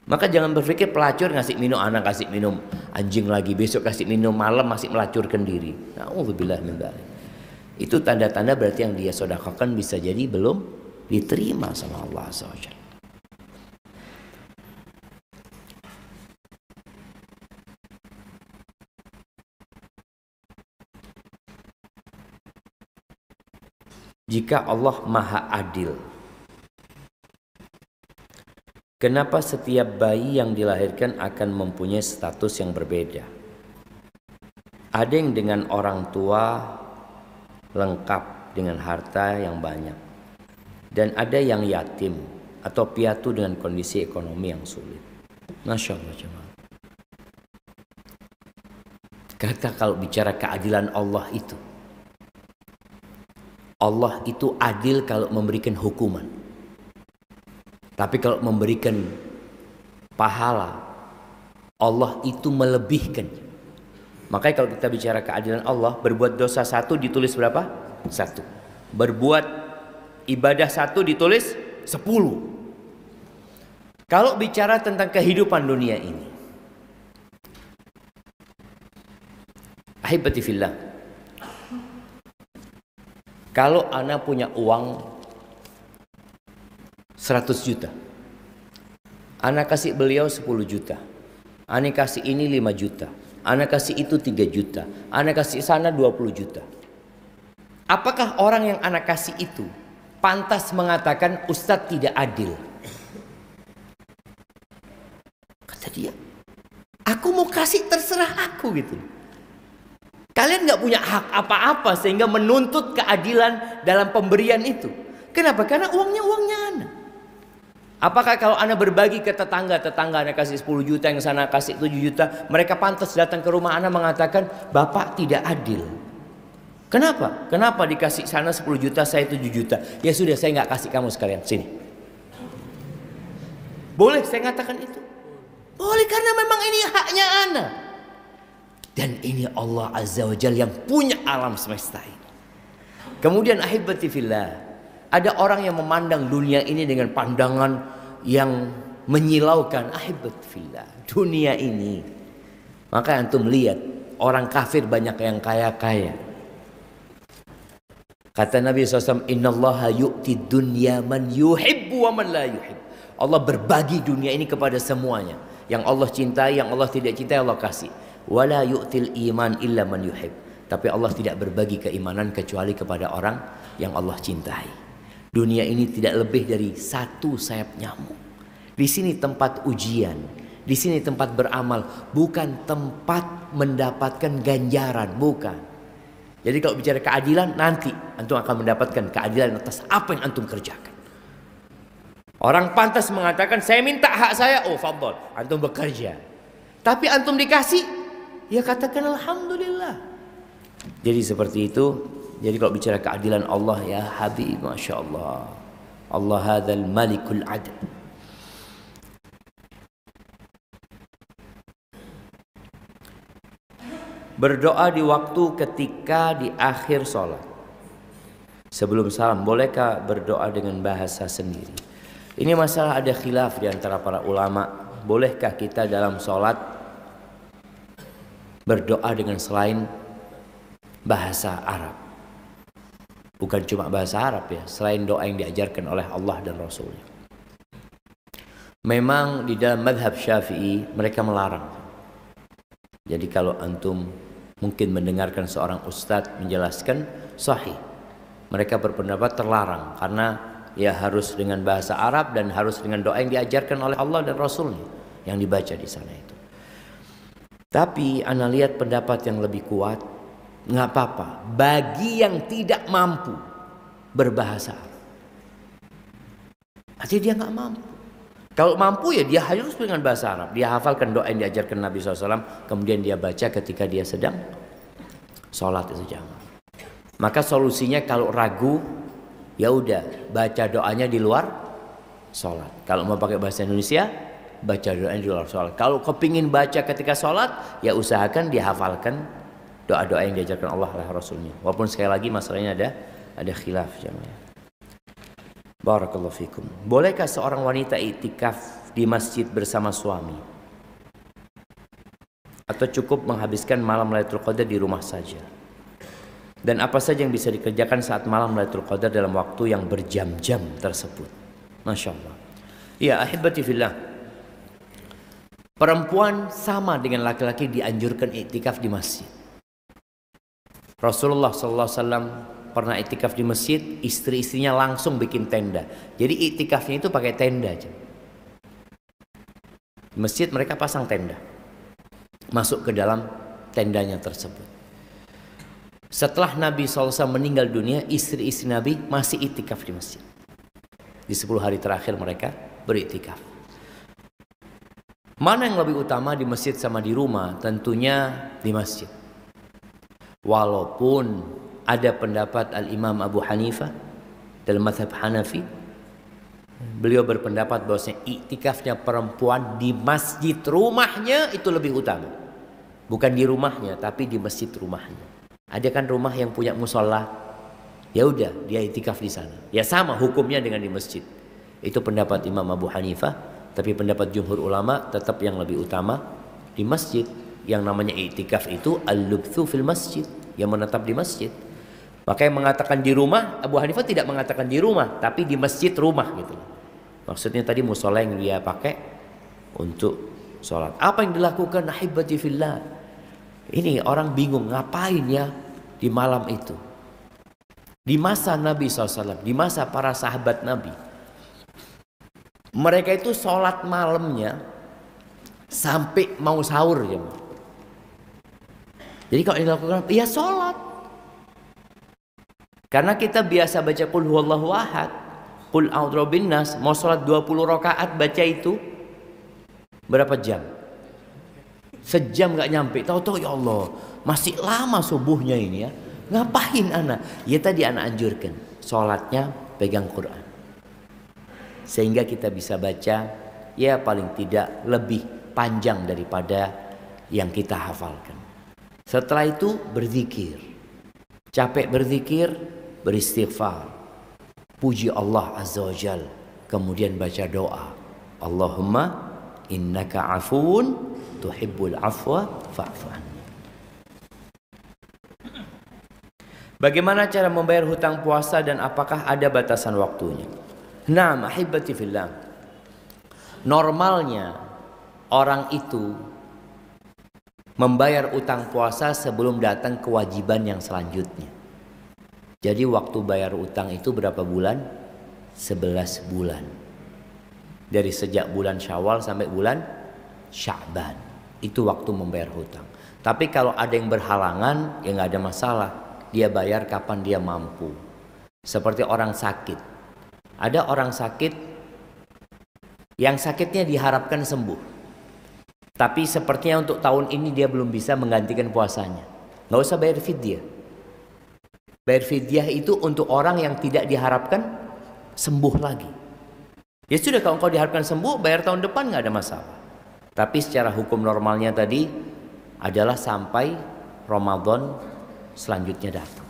Maka jangan berpikir pelacur ngasih minum anak, kasih minum anjing lagi, besok kasih minum malam masih melacurkan diri. Na'udzubillah min dzalik. Itu tanda-tanda berarti yang dia sedekahkan bisa jadi belum diterima sama Allah Azza wa Jalla. Jika Allah Maha Adil, kenapa setiap bayi yang dilahirkan akan mempunyai status yang berbeda? Ada yang dengan orang tua lengkap dengan harta yang banyak, dan ada yang yatim atau piatu dengan kondisi ekonomi yang sulit. Masya Allah jemaah. Kata kalau bicara keadilan Allah itu adil kalau memberikan hukuman. Tapi kalau memberikan pahala, Allah itu melebihkan. Makanya kalau kita bicara keadilan Allah, berbuat dosa 1 ditulis berapa? 1. Berbuat ibadah 1 ditulis 10. Kalau bicara tentang kehidupan dunia ini, ahibati fillah, kalau ana punya uang 100 juta, ana kasih beliau 10 juta, ana kasih ini 5 juta, ana kasih itu 3 juta, ana kasih sana 20 juta. Apakah orang yang ana kasih itu pantas mengatakan Ustadz tidak adil? Kata dia, aku mau kasih terserah aku gitu. Kalian gak punya hak apa-apa sehingga menuntut keadilan dalam pemberian itu. Kenapa? Karena uangnya ana. Apakah kalau ana berbagi ke tetangga ana kasih 10 juta, yang sana kasih 7 juta, mereka pantas datang ke rumah ana mengatakan Bapak tidak adil? Kenapa? Kenapa dikasih sana 10 juta, saya 7 juta? Ya sudah, saya gak kasih kamu sekalian, sini. Boleh saya katakan itu? Boleh, karena memang ini haknya ana. Dan ini Allah Azza wa Jalla yang punya alam semesta ini. Kemudian ahibati fillah, ada orang yang memandang dunia ini dengan pandangan yang menyilaukan. Ahibati fillah, dunia ini, maka antum lihat orang kafir banyak yang kaya-kaya. Kata Nabi SAW, innallaha yu'ti dunya man yuhibbu wa man la yuhib. Allah berbagi dunia ini kepada semuanya. Yang Allah cintai, yang Allah tidak cintai, Allah kasih. Wala yu'til iman illa man yuhib. Tapi Allah tidak berbagi keimanan kecuali kepada orang yang Allah cintai. Dunia ini tidak lebih dari satu sayap nyamuk. Di sini tempat ujian, di sini tempat beramal, bukan tempat mendapatkan ganjaran, bukan. Jadi kalau bicara keadilan, nanti antum akan mendapatkan keadilan atas apa yang antum kerjakan. Orang pantas mengatakan saya minta hak saya, oh fadhol, antum bekerja. Tapi antum dikasih, ya katakan alhamdulillah. Jadi seperti itu. Jadi kalau bicara keadilan Allah, ya Habib, Masya Allah, Allah hadzal malikul adl. Berdoa di waktu ketika di akhir sholat, sebelum salam, bolehkah berdoa dengan bahasa sendiri? Ini masalah ada khilaf di antara para ulama. Bolehkah kita dalam sholat berdoa dengan selain bahasa Arab? Bukan cuma bahasa Arab ya, selain doa yang diajarkan oleh Allah dan Rasulnya. Memang di dalam madhab Syafi'i mereka melarang. Jadi kalau antum mungkin mendengarkan seorang ustadz menjelaskan sahih, mereka berpendapat terlarang karena ya harus dengan bahasa Arab dan harus dengan doa yang diajarkan oleh Allah dan Rasulnya yang dibaca di sana itu. Tapi ana lihat pendapat yang lebih kuat, nggak apa-apa bagi yang tidak mampu berbahasa Arab. Artinya dia nggak mampu. Kalau mampu ya dia harus dengan bahasa Arab. Dia hafalkan doa yang diajarkan Nabi SAW, kemudian dia baca ketika dia sedang sholat itu jamaah. Maka solusinya kalau ragu, ya udah baca doanya di luar sholat. Kalau mau pakai bahasa Indonesia, baca doanya di luar sholat. Kalau kepingin baca ketika sholat, ya usahakan dihafalkan doa-doa yang diajarkan Allah oleh Rasulnya. Walaupun sekali lagi masalahnya ada khilaf jamaah. Barakallahu fikum. Bolehkah seorang wanita iktikaf di masjid bersama suami? Atau cukup menghabiskan malam Lailatul Qadar di rumah saja? Dan apa saja yang bisa dikerjakan saat malam Lailatul Qadar dalam waktu yang berjam-jam tersebut? Masya Allah. Ya ahibati fillah, perempuan sama dengan laki-laki dianjurkan iktikaf di masjid. Rasulullah SAW pernah iktikaf di masjid, istri-istrinya langsung bikin tenda. Jadi iktikafnya itu pakai tenda aja. Di masjid mereka pasang tenda, masuk ke dalam tendanya tersebut. Setelah Nabi SAW meninggal dunia, istri-istri Nabi masih iktikaf di masjid. Di 10 hari terakhir mereka beriktikaf. Mana yang lebih utama, di masjid sama di rumah? Tentunya di masjid. Walaupun ada pendapat Al-Imam Abu Hanifah dalam mazhab Hanafi, beliau berpendapat bahwasanya iktikafnya perempuan di masjid rumahnya itu lebih utama. Bukan di rumahnya, tapi di masjid rumahnya. Ada kan rumah yang punya musola, ya udah dia iktikaf di sana. Ya sama hukumnya dengan di masjid. Itu pendapat Imam Abu Hanifah, tapi pendapat jumhur ulama tetap yang lebih utama di masjid. Yang namanya iktikaf itu al-lubthu fil masjid, yang menetap di masjid. Maka yang mengatakan di rumah, Abu Hanifah tidak mengatakan di rumah, tapi di masjid rumah gitu. Maksudnya tadi musola yang dia pakai untuk sholat. Apa yang dilakukan ahibati fillah? Ini orang bingung ngapain ya di malam itu. Di masa Nabi SAW, di masa para sahabat Nabi, mereka itu sholat malamnya sampai mau sahur ya. Jadi kalau dilakukan, ya sholat. Karena kita biasa baca qul huwallahu ahad, qul a'udzu binnas, mau sholat 20 rakaat baca itu berapa jam? Sejam gak nyampe. Tahu-tahu ya Allah, masih lama subuhnya ini ya. Ngapain anak? Ya tadi anak anjurkan, sholatnya pegang Quran. Sehingga kita bisa baca ya paling tidak lebih panjang daripada yang kita hafalkan. Setelah itu berzikir. Capek berzikir, beristighfar. Puji Allah Azza wa Jal. Kemudian baca doa. Allahumma innaka afuun tuhibbul afwa fa'fu anni. Bagaimana cara membayar hutang puasa dan apakah ada batasan waktunya? Naam, ahibati fillah. Normalnya orang itu membayar utang puasa sebelum datang kewajiban yang selanjutnya. Jadi waktu bayar utang itu berapa bulan? 11 bulan. Dari sejak bulan Syawal sampai bulan Sya'ban. Itu waktu membayar hutang. Tapi kalau ada yang berhalangan, ya nggak ada masalah. Dia bayar kapan dia mampu. Seperti orang sakit. Ada orang sakit yang sakitnya diharapkan sembuh. Tapi sepertinya untuk tahun ini dia belum bisa menggantikan puasanya. Nggak usah bayar fidyah. Bayar fidyah itu untuk orang yang tidak diharapkan sembuh lagi. Ya sudah, kalau engkau diharapkan sembuh, bayar tahun depan nggak ada masalah. Tapi secara hukum normalnya tadi adalah sampai Ramadan selanjutnya datang.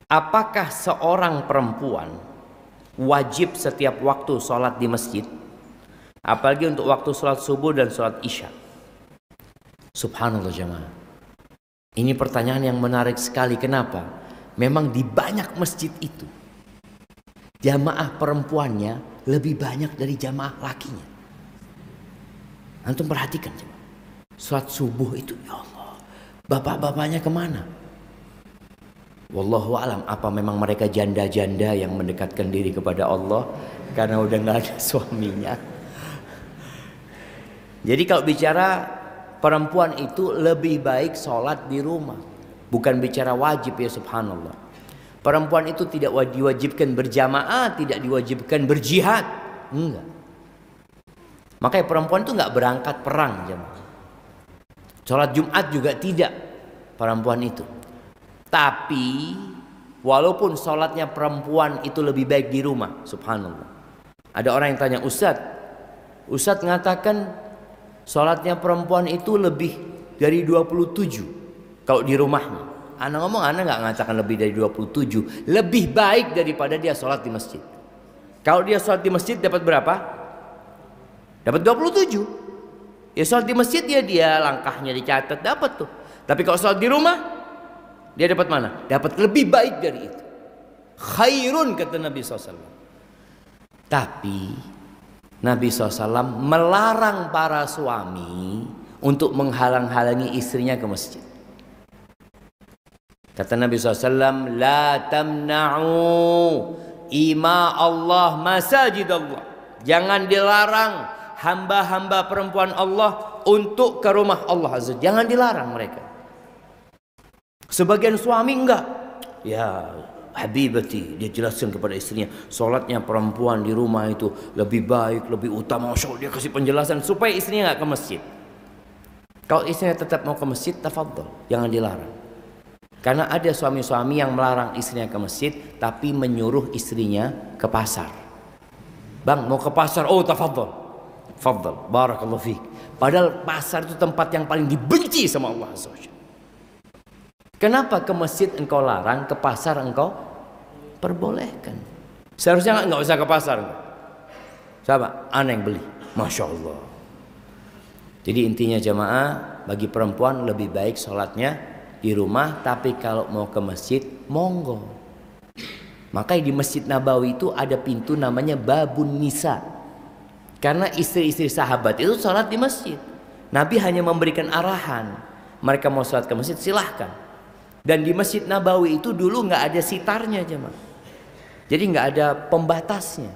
Apakah seorang perempuan wajib setiap waktu sholat di masjid? Apalagi untuk waktu sholat subuh dan sholat isya. Subhanallah jemaah. Ini pertanyaan yang menarik sekali. Kenapa? Memang di banyak masjid itu jamaah perempuannya lebih banyak dari jamaah lakinya. Antum perhatikan, sholat subuh itu ya Allah, bapak-bapaknya kemana? Wallahu alam, apa memang mereka janda-janda yang mendekatkan diri kepada Allah karena udah nggak ada suaminya? Jadi kalau bicara perempuan itu lebih baik sholat di rumah, bukan bicara wajib ya subhanallah. Perempuan itu tidak diwajibkan berjamaah, tidak diwajibkan berjihad, enggak. Makanya perempuan itu nggak berangkat perang jemaah. Sholat Jumat juga tidak perempuan itu. Tapi walaupun sholatnya perempuan itu lebih baik di rumah, subhanallah. Ada orang yang tanya, Ustadz mengatakan sholatnya perempuan itu lebih dari 27 kalau di rumahnya. Anak ngomong, anak nggak mengatakan lebih dari 27. Lebih baik daripada dia sholat di masjid. Kalau dia sholat di masjid dapat berapa? Dapat 27. Ya sholat di masjid dia langkahnya dicatat, dapat tuh. Tapi kalau sholat di rumah, dia dapat mana? Dapat lebih baik dari itu. Khairun kata Nabi SAW. Tapi Nabi SAW melarang para suami untuk menghalang-halangi istrinya ke masjid. Kata Nabi SAW, la tamna'u ima Allah masajid Allah. Jangan dilarang hamba-hamba perempuan Allah untuk ke rumah Allah Azza. Jangan dilarang mereka. Sebagian suami enggak. Ya habibati, dia jelaskan kepada istrinya, sholatnya perempuan di rumah itu lebih baik, lebih utama. Masya Allah, dia kasih penjelasan supaya istrinya enggak ke masjid. Kalau istrinya tetap mau ke masjid, tafadhol, jangan dilarang. Karena ada suami-suami yang melarang istrinya ke masjid tapi menyuruh istrinya ke pasar. Bang, mau ke pasar? Oh, tafadhol. Fadhol, barakallahu fiik. Padahal pasar itu tempat yang paling dibenci sama Allah Azza wa Jalla. Kenapa ke masjid engkau larang, ke pasar engkau perbolehkan? Seharusnya enggak usah ke pasar. Siapa? Anak yang beli. Masya Allah. Jadi intinya jamaah, bagi perempuan lebih baik sholatnya di rumah, tapi kalau mau ke masjid, monggo. Makanya di Masjid Nabawi itu ada pintu namanya Babun Nisa. Karena istri-istri sahabat itu sholat di masjid. Nabi hanya memberikan arahan. Mereka mau sholat ke masjid, silahkan. Dan di Masjid Nabawi itu dulu nggak ada sitarnya jemaah. Jadi nggak ada pembatasnya.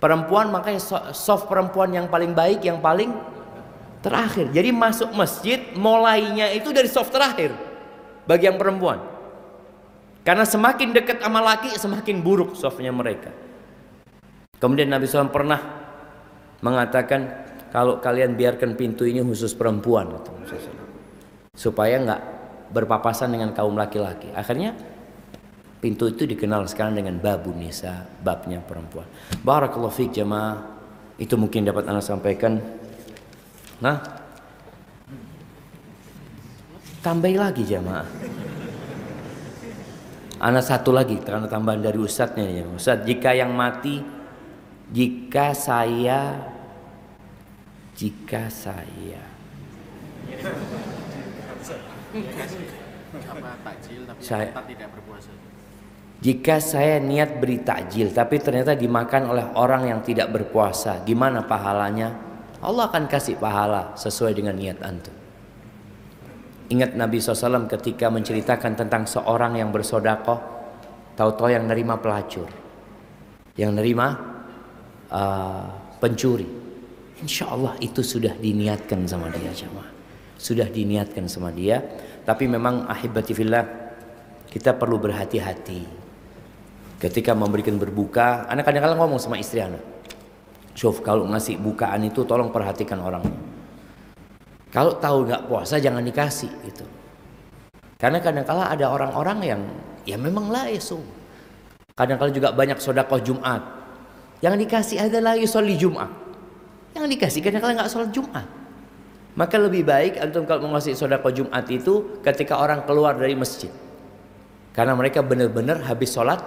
Perempuan makanya soft perempuan yang paling baik, yang paling terakhir. Jadi masuk masjid mulainya itu dari soft terakhir bagi yang perempuan. Karena semakin dekat sama laki semakin buruk softnya mereka. Kemudian Nabi SAW pernah mengatakan, kalau kalian biarkan pintu ini khusus perempuan, supaya nggak berpapasan dengan kaum laki-laki. Akhirnya pintu itu dikenal sekarang dengan Babun Nisa, babnya perempuan. Barakallahu fiik jamaah. Itu mungkin dapat Anda sampaikan. Nah, tambah lagi jamaah. Ana satu lagi karena tambahan dari ustadznya ya. Ustadz, jika yang mati, jika saya jika saya niat beri takjil tapi ternyata dimakan oleh orang yang tidak berpuasa, gimana pahalanya? Allah akan kasih pahala sesuai dengan niat antum. Ingat Nabi SAW ketika menceritakan tentang seorang yang bersodakoh, tahu-tahu yang nerima pelacur, yang nerima pencuri. Insya Allah itu sudah diniatkan sama dia jemaah. Sudah diniatkan sama dia. Tapi memang ahibati fillah, kita perlu berhati-hati ketika memberikan berbuka. Anak kadang-kadang ngomong sama istri anak, Syuf, kalau ngasih bukaan itu tolong perhatikan orangnya. Kalau tahu nggak puasa jangan dikasih gitu. Karena kadang-kala ada orang-orang yang ya memang la yasum. Kadang-kala juga banyak sedekah Jumat. Yang dikasih adalah yusolli Jumat. Yang dikasih kadang-kala nggak sholat Jumat. Maka lebih baik antum kalau mau ngasih sedekah Jumat itu ketika orang keluar dari masjid. Karena mereka benar-benar habis sholat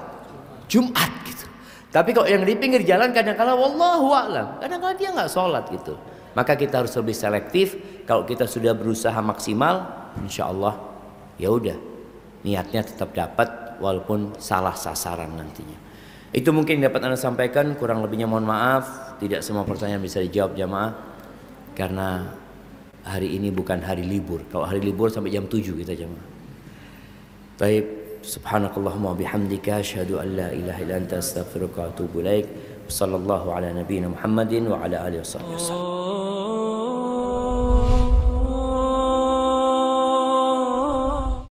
Jumat gitu. Tapi kalau yang di pinggir jalan kadang-kala wallahu a'lam, kadang-kala dia nggak sholat gitu. Maka kita harus lebih selektif. Kalau kita sudah berusaha maksimal, insya Allah ya udah niatnya tetap dapat walaupun salah sasaran nantinya. Itu mungkin dapat Anda sampaikan. Kurang lebihnya mohon maaf. Tidak semua pertanyaan bisa dijawab jamaah karena hari ini bukan hari libur. Kalau hari libur sampai jam 7 kita jamaah. Baik. Subhanakallahumma bihamdika asyhadu an la ilaha illa anta astaghfiruka wa atubu ilaik. Sallallahu ala nabiyyina Muhammadin wa ala alihi wasallam.